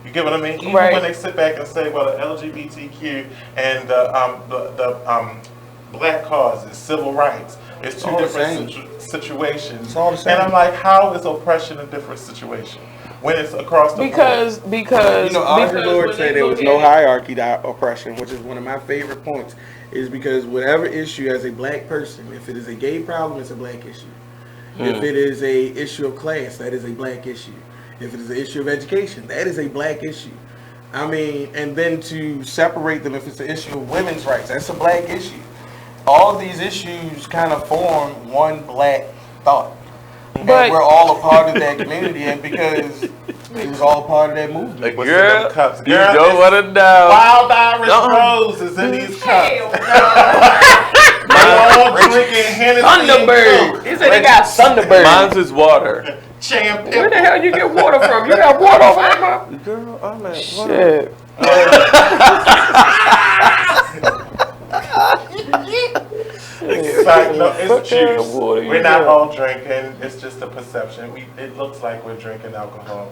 You get what I mean? Even when they sit back and say, well, the LGBTQ and the black causes, civil rights, it's two different situations. And I'm like, how is oppression a different situation when it's across the board? Because Audre Lorde said there was no hierarchy to oppression, which is one of my favorite points, is because whatever issue as a black person, if it is a gay problem, it's a black issue. If it is a issue of class, that is a black issue. If it is an issue of education, that is a black issue. I mean, and then to separate them, if it's an issue of women's rights, that's a black issue. All of these issues kind of form one black thought. And we're all a part of that community, and because it was all part of that movement. Like, girl, cups? You don't want to know. Wild Irish Rose is in these cups. All drinking Hennessy. Thunderbird. He said they got Thunderbird. Mine's is water. Champion. Where the hell you get water from? You got water over there, girl, I'm at shit. It's like, no, it's juice. We're not all drinking. It's just a perception. It looks like we're drinking alcohol.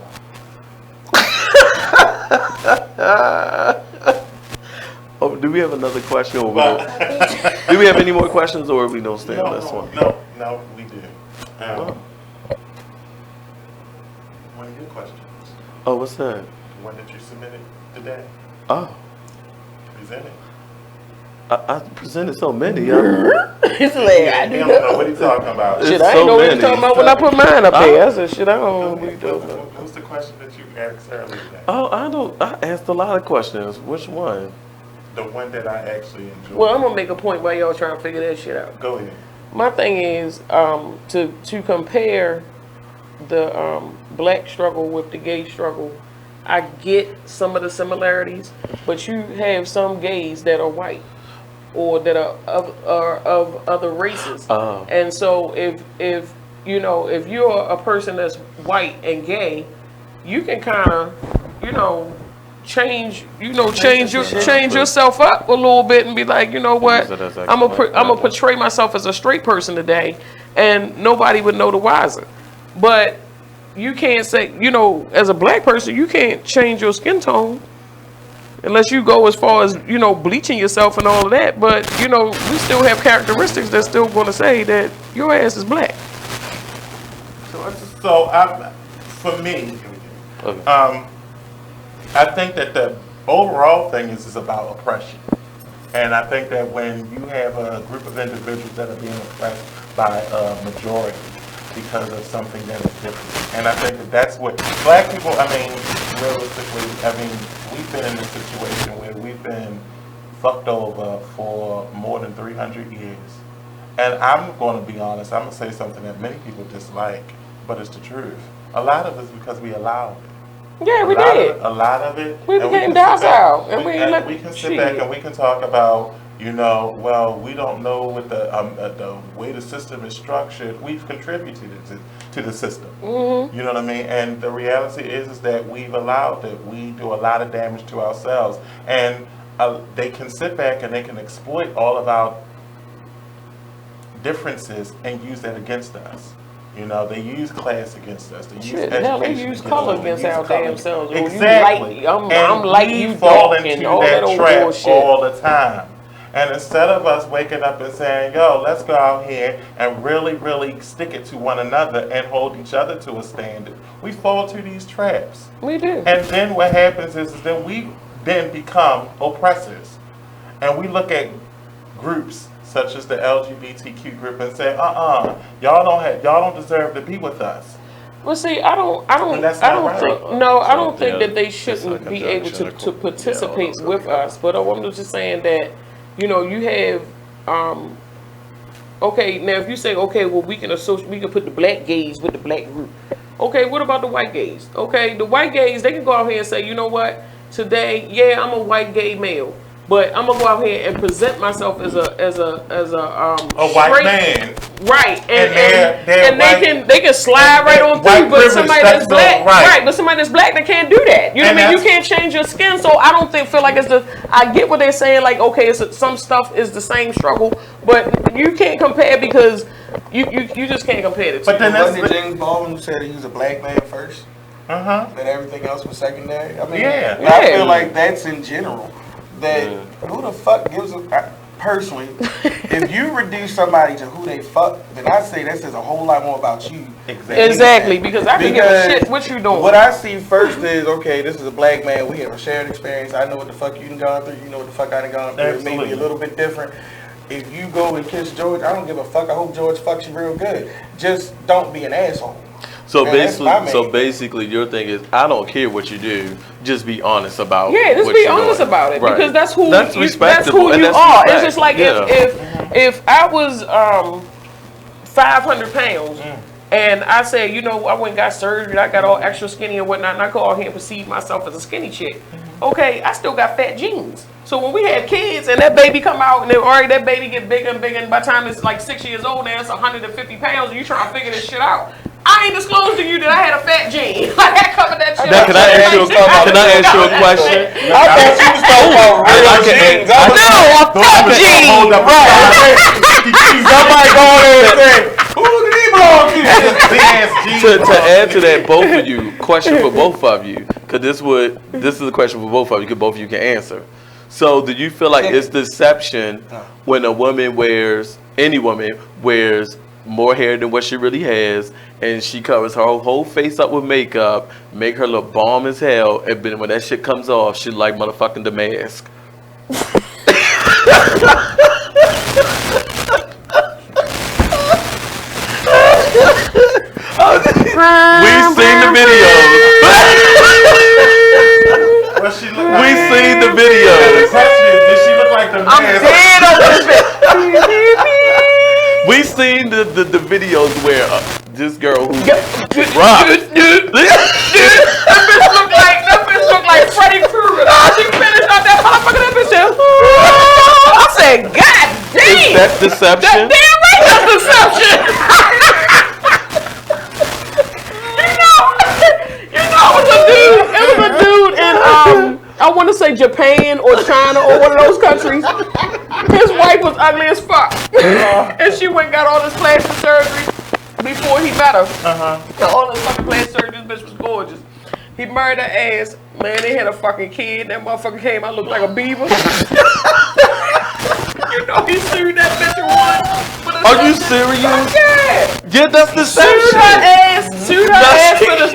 Oh, do we have another question? Or do we have any more questions, or are we don't stay on this one? No, we do. One of your questions. Oh, what's that? One that you submitted today. Oh. Present it. I presented so many. It's like, I don't know what he's talking about. Shit, I ain't know what he's talking about when I put mine up there. I said, shit, I don't know what he's talking about. What's the question that you asked earlier today? Oh, I asked a lot of questions. Which one? The one that I actually enjoyed. Well, I'm gonna make a point while y'all trying to figure that shit out. Go ahead. My thing is to compare the black struggle with the gay struggle. I get some of the similarities, but you have some gays that are white or that are of other races. And so if you're a person that's white and gay, you can kind of change yourself up a little bit and be like, you know what, I'm gonna portray myself as a straight person today, and nobody would know the wiser. But you can't say, as a black person, you can't change your skin tone unless you go as far as, bleaching yourself and all of that. But, we still have characteristics that's still going to say that your ass is black. For me, I think that the overall thing is about oppression. And I think that when you have a group of individuals that are being oppressed by a majority because of something that is different. And I think that that's what black people, realistically, we've been in a situation where we've been fucked over for more than 300 years. And I'm going to be honest, I'm going to say something that many people dislike, but it's the truth. A lot of it's because we allowed it. Yeah, we did. A lot of it. We became docile. And we can sit back and we can talk about, well, we don't know what the way the system is structured. We've contributed to the system. Mm-hmm. You know what I mean? And the reality is that we've allowed it. We do a lot of damage to ourselves. And they can sit back and they can exploit all of our differences and use that against us. They use class against us. They use education. They use color against our damn selves. Exactly. I'm like you, fall dark, into and all that that trap bullshit all the time. And instead of us waking up and saying, yo, let's go out here and really, really stick it to one another and hold each other to a standard, we fall to these traps. We do. And then what happens is that we then become oppressors. And we look at groups such as the LGBTQ group and say, y'all don't deserve to be with us. Well, see, I don't think that they shouldn't be able to participate with us. But I'm just saying that, you have, okay, now if you say, okay, well, we can put the black gays with the black group. Okay, what about the white gays? Okay, the white gays, they can go out here and say, you know what, today, yeah, I'm a white gay male. But I'm gonna go out here and present myself as a white man, right? And they can slide right on through. But somebody that's black, right? But somebody that's black, they can't do that. You know what I mean? You can't change your skin. So I don't feel like it's I get what they're saying. Like, okay, some stuff is the same struggle, but you can't compare because you just can't compare the two. But then wasn't James Baldwin who said he was a black man first? That everything else was secondary. I mean, I feel like that's in general. That who the fuck gives a personally, if you reduce somebody to who they fuck, then I say that says a whole lot more about you. Exactly, because I can give a shit what you doing. What I see first is, okay, this is a black man, we have a shared experience, I know what the fuck you done gone through, you know what the fuck I done gone through. It may be a little bit different. If you go and kiss George, I don't give a fuck, I hope George fucks you real good. Just don't be an asshole. So basically, your thing is, I don't care what you do. Just be honest about. Yeah, just be honest about it, because that's who that's you are. It's just like if I was 500 pounds and I said, I went and got surgery, I got all extra skinny and whatnot, and I go out here and perceive myself as a skinny chick. Okay, I still got fat genes. So when we have kids and that baby come out and that baby get bigger and bigger, and by the time it's like 6 years old now, it's 150 pounds, and you trying to figure this shit out. I ain't disclosed to you that I had a fat gene. I covered that shit. Can I ask you a question? I thought you was talking about real genes. No, a fat gene. Somebody go there and say, who did he belong to? To add to that, both of you, question for both of you, because this is a question for both of you, because both of you can answer. So do you feel like it's deception when a woman any woman wears more hair than what she really has, and she covers her whole face up with makeup, make her look bomb as hell, and then when that shit comes off, she like motherfucking The Mask. We've seen the videos. We've seen the videos. Did she look like The Mask? I'm dead on this bitch. We've seen the videos where this girl who rocked. That bitch look like Freddy Krueger. She finished up that motherfucker. That bitch said, I said, God damn. That's deception. Damn right, that's deception. It was a dude in I want to say Japan or China or one of those countries. His wife was ugly as fuck, and she went and got all this plastic surgery before he met her. All this fucking plastic surgery, this bitch was gorgeous. He married her ass. Man, they had a fucking kid. That motherfucker came out looked like a beaver. You know he sued that bitch once. Are you serious? Yeah, that's deception. Sued her ass for the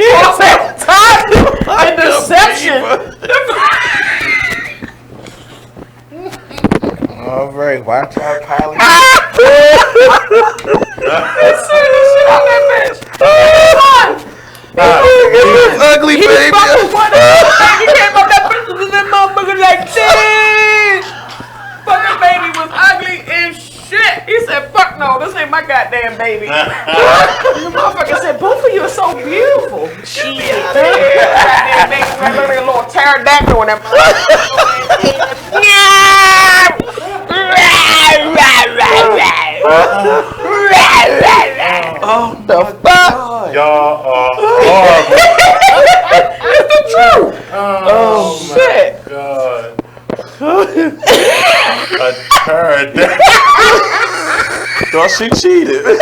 time and deception. All right, watch out, Kylie. Sued the shit out that bitch. Ugly baby. He came up that bitch with that motherfucker like this. Fucking baby was ugly as shit. He said, fuck no, this ain't my goddamn baby. The motherfucker said, both of you are so beautiful. Shit. Goddamn baby, like a little pterodactyl on that Oh, the fuck? Y'all are horrible. It's the truth. Oh, shit. God. A pterodactyl. Thought she cheated. He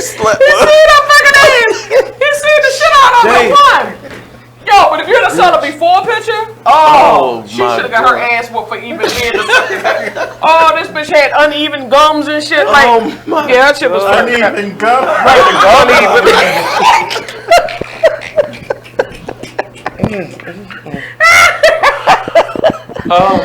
slept. He sued her fucking ass. He sued the shit out of her. One. Yo, but if you'd have saw the before picture, she should have got her ass whooped for even being the second. Oh, this bitch had uneven gums and shit. Like, yeah, that shit was uneven gums. Oh,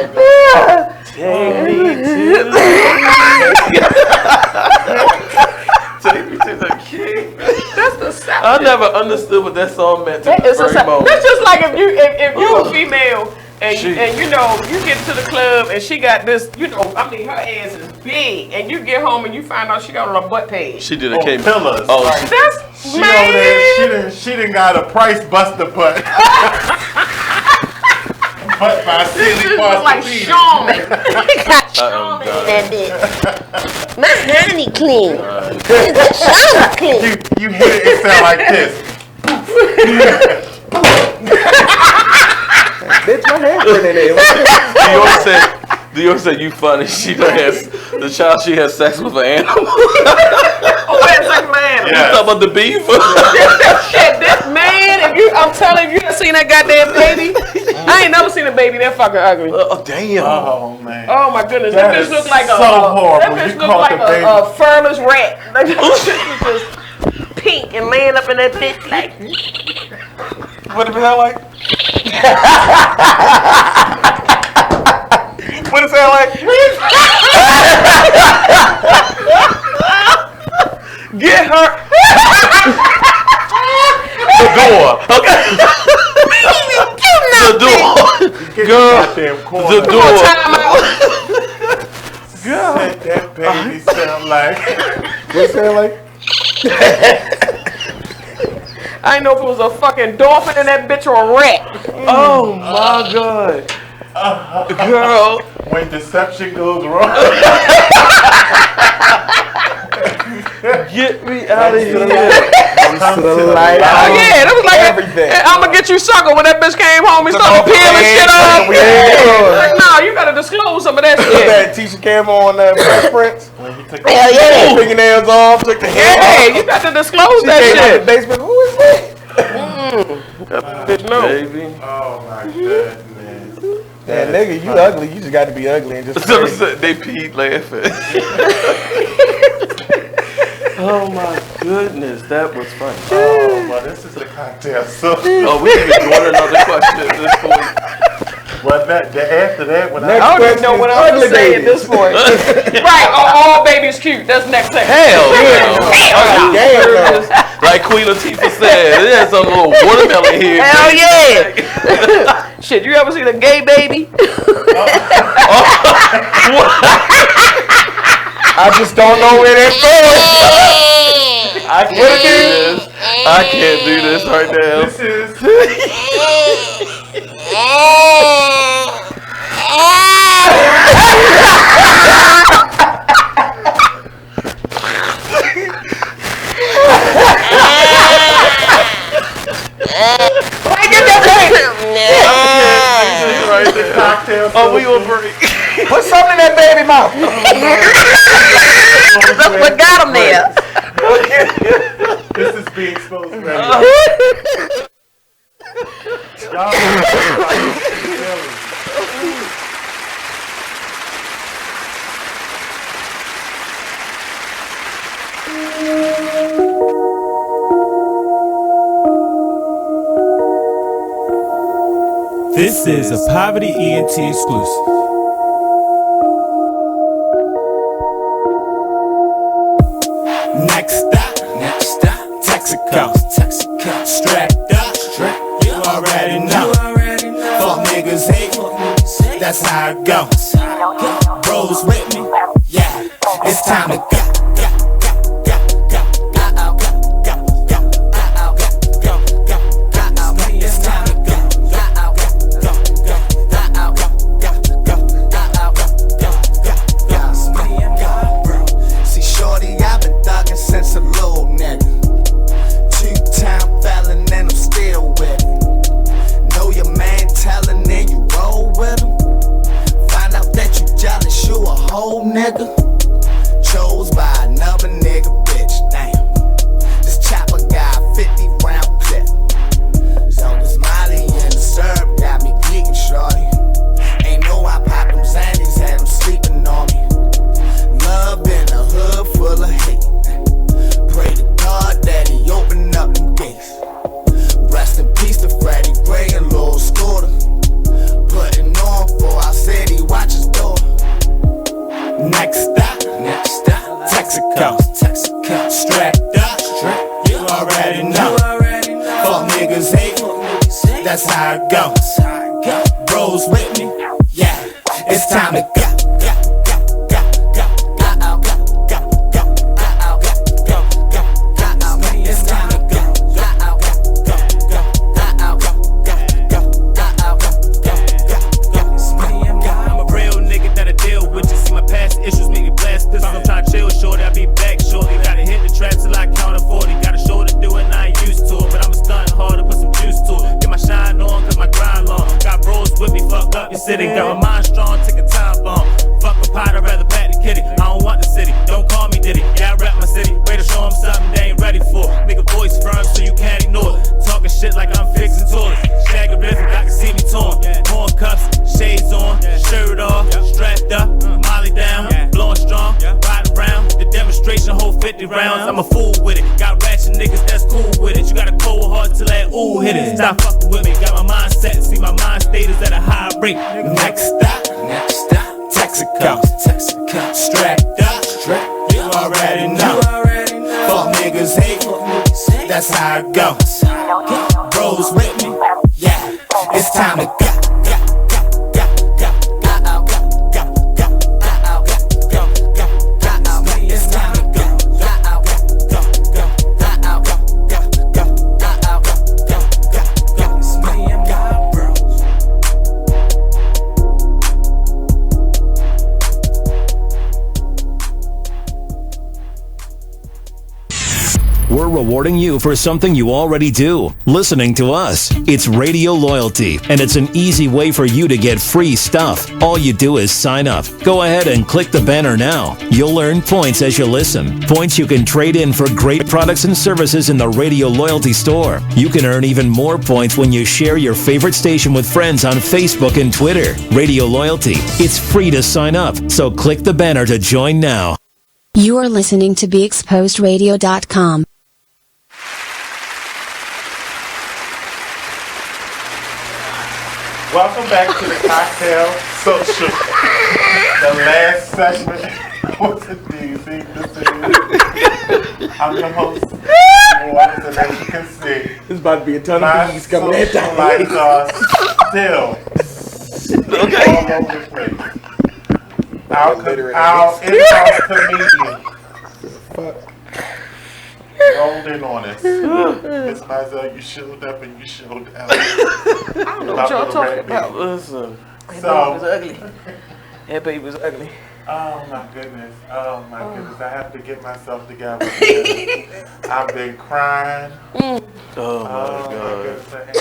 take me to the king. That's the sound. I never understood what that song meant. That's just like if you a female and you know you get to the club and she got this, you know, I mean her ass is big, and you get home and you find out she got on a butt page. She did a Kable. Pillars. Oh, that's she didn't got a price buster butt. Butt by silly look like Sean. Sean that bitch. My honey clean. You hit it, it sound like this. Bitch, my hair in there. Dior said you funny. She has the child she has sex with an animal. Oh, that's like an animal. You talking about the beaver? Shit, this man, I'm telling you, done seen that goddamn baby. I ain't never seen a baby that fucking ugly. Oh, damn. Oh, man. Oh, my goodness. That That bitch look like horrible. That bitch look like a furless rat. Like, that bitch was just pink and laying up in that bitch like. What did it sound like? What did it sound like? Get her. The door. Okay. The door. Girl. The door. Girl. That baby sound like. What it sound like? I didn't know if it was a fucking dolphin in that bitch or a rat. Oh my god. Girl. When deception goes wrong. Get me out of here. Come to the light. Yeah, that was like everything. I'm gonna get you sucker when that bitch came home and started peeling shit off. Like, no, you gotta disclose some of that shit. That Tisha Campbell on that Fresh Prince. Hell yeah. Fingernails off, took the hair off. Yeah, you got to disclose that She came out shit. the basement. Who is that? That bitch know. Baby. Oh my goodness. Yeah, nigga, you ugly. You just got to be ugly and just. They peed laughing. Oh my goodness, that was funny. Oh, well, this is the cocktail. So. Oh, we can go on another question at this point. Well, after that, when I don't even know what I was saying at this point. Right, all babies cute. That's next thing. Hell no. Like Queen Latifah said, there's a little watermelon here. Hell yeah. Shit, you ever seen a gay baby? I just don't know where they're going. I can't do this. I can't do this right now. This is. Right there. Cocktail. Oh, we will break. Put something in that baby mouth. That's what got him there. This is being exposed. Y'all. This is a Poverty ENT exclusive. Next stop, Texaco. Strapped up, you already know. Fuck niggas hate, that's how it goes. Bros with me, yeah, it's time to go. We're we're rewarding you for something you already do, listening to us. It's Radio Loyalty, and it's an easy way for you to get free stuff. All you do is sign up. Go ahead and click the banner now. You'll earn points as you listen. Points you can trade in for great products and services in the Radio Loyalty store. You can earn even more points when you share your favorite station with friends on Facebook and Twitter. Radio Loyalty. It's free to sign up, so click the banner to join now. You are listening to BeExposedRadio.com. Welcome back to the Kocktail Social. The last segment. What's it, DZ? I'm your host, Waters, and as you can see, there's about to be a ton of bees coming in. My lights are still all over the place. Our in-house comedian rolled in on us. Miss Mizell, you showed up and you showed out. I don't know what y'all talking about. Listen, that baby was ugly. That baby was ugly. Oh my goodness. Oh my goodness. I have to get myself together. I've been crying. Oh my God. My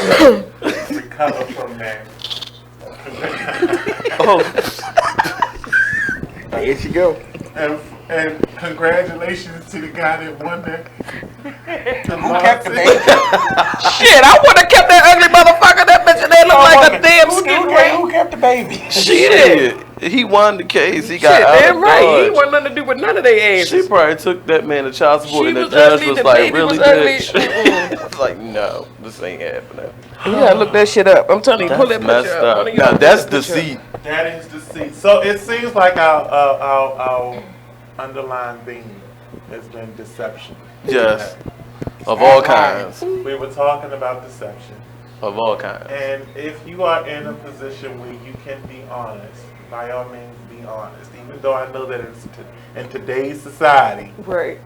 goodness. Recover from that. Here she go. And congratulations to the guy that won that. Who kept the baby? Shit, I would have kept that ugly motherfucker. That bitch in there look like a damn skin ring. Who kept the baby? She did. He won the case. He got Shit, out damn of right. He Dodge. wasn't nothing to do with none of their asses. She probably took that man to child support, She and the was judge ugly, was the like, baby "Really, was ugly." bitch?" I was like, "No, this ain't happening." You gotta look that shit up. I'm telling you, pull that That's picture messed up. up. Now that's deceit. That is deceit. So it seems like our underlying theme has been deception. Yes, of all kinds. We were talking about deception. Of all kinds. And if you are in a position where you can be honest, by all means be honest. Even though I know that in today's society, right,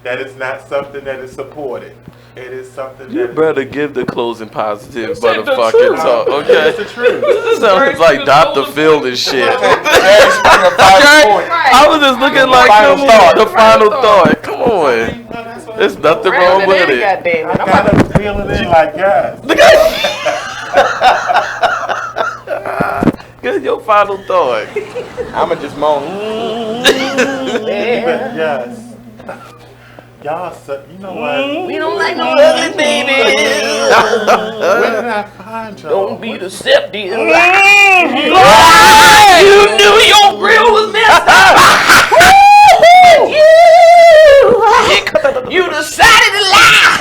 that is not something that is supported. It is something You that better give the closing positive It's the motherfucking truth. talk, okay? It's the truth. This sounds like Dr. Phil and shit. Okay? I was just looking like, come on, the final thought. Come on. There's nothing wrong with it. Goddamn it. I gotta feel it in like yes. Get your final thought. I'ma just moan. Yes. Y'all, you know what? We don't like no ugly babies. Where did I find y'all? Don't be deceptive. You knew your grill was messed up. You decided to lie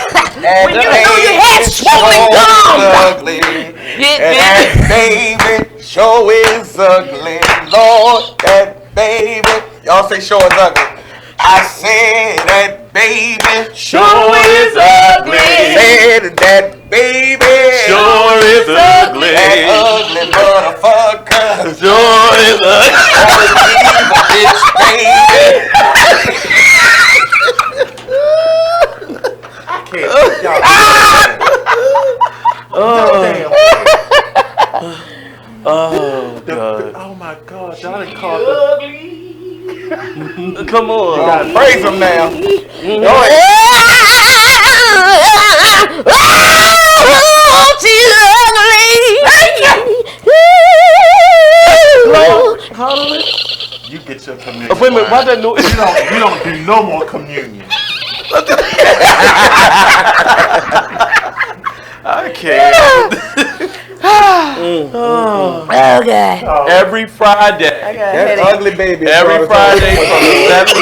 when you knew you had swollen gums. Ugly. That baby sure is ugly. Lord, that baby. Y'all say sure is ugly. I said that baby sure is ugly. Said that baby sure is ugly. That ugly motherfucker sure is Oh God. Oh my God, y'all done called Come on. You gotta praise him now. You get your communion. Wait a minute, why that noise? You don't do no more communion. I can't. Oh God. Every Friday. That ugly baby. Every Friday from 7 to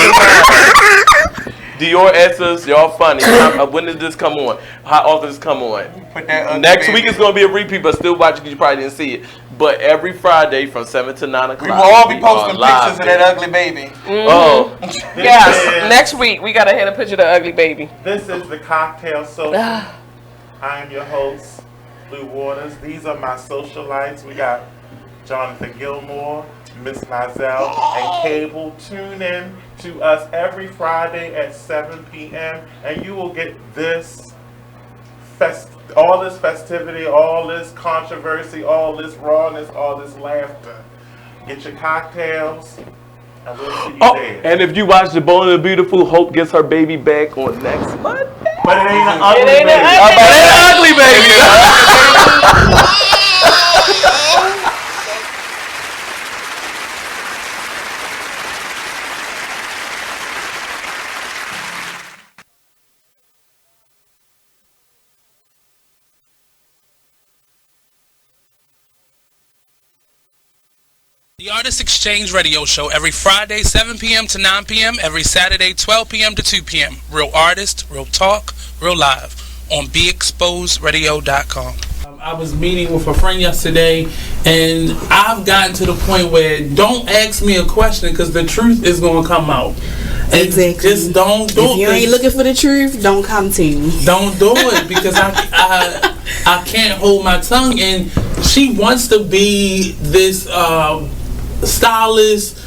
9. Dior answers, y'all funny. When did this come on? How often does this come on? Put that ugly Next baby. week is going to be a repeat, but still watch it because you probably didn't see it. But every Friday from 7 to 9 o'clock. We will all be we posting are pictures of live, that ugly baby. Oh. Yes. Next week we gotta have a picture of the ugly baby. This is the Cocktail Social. I am your host, Blue Waters. These are my socialites. We got Jonathan Gilmore, Miss Mizell, and Kable. Tune in to us every Friday at 7 p.m. and you will get this all this festivity, all this controversy, all this rawness, all this laughter. Get your cocktails, Oh, and if you watch The Bold and the Beautiful, Hope gets her baby back on next Monday. But it ain't an ugly baby. But it ain't an ugly baby. The Artist Exchange Radio Show every Friday, 7 p.m. to 9 p.m., every Saturday, 12 p.m. to 2 p.m. Real artist, real talk, real live on BeExposedRadio.com. I was meeting with a friend yesterday, and I've gotten to the point where don't ask me a question because the truth is going to come out. And exactly. Just don't do it. If you ain't looking for the truth, don't come to me. Don't do it because I can't hold my tongue. And she wants to be this stylist,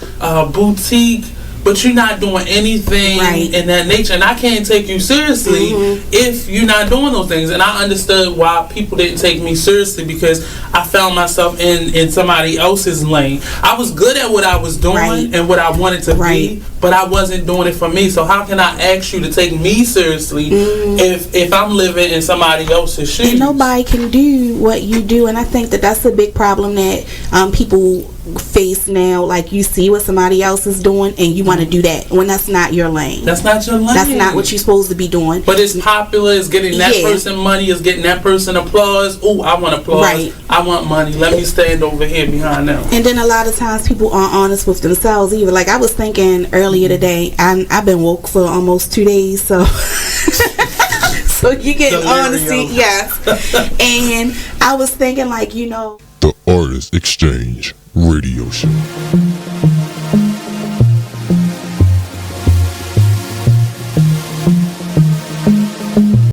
boutique, but you're not doing anything in that nature, and I can't take you seriously if you're not doing those things. And I understood why people didn't take me seriously because I found myself in somebody else's lane. I was good at what I was doing and what I wanted to be, but I wasn't doing it for me. So how can I ask you to take me seriously if I'm living in somebody else's shoes? And nobody can do what you do, and I think that that's a big problem that people face now. Like, you see what somebody else is doing and you want to do that when that's not your lane. That's not your lane. That's not what you're supposed to be doing. But it's popular, it's getting that person money, it's getting that person applause. Oh, I want applause. I want money. Let me stand over here behind them. And then a lot of times people aren't honest with themselves either. Like, I was thinking earlier today, I've been woke for almost 2 days, so so you get honesty, yes. And I was thinking, like, The Artist Exchange Radio Show.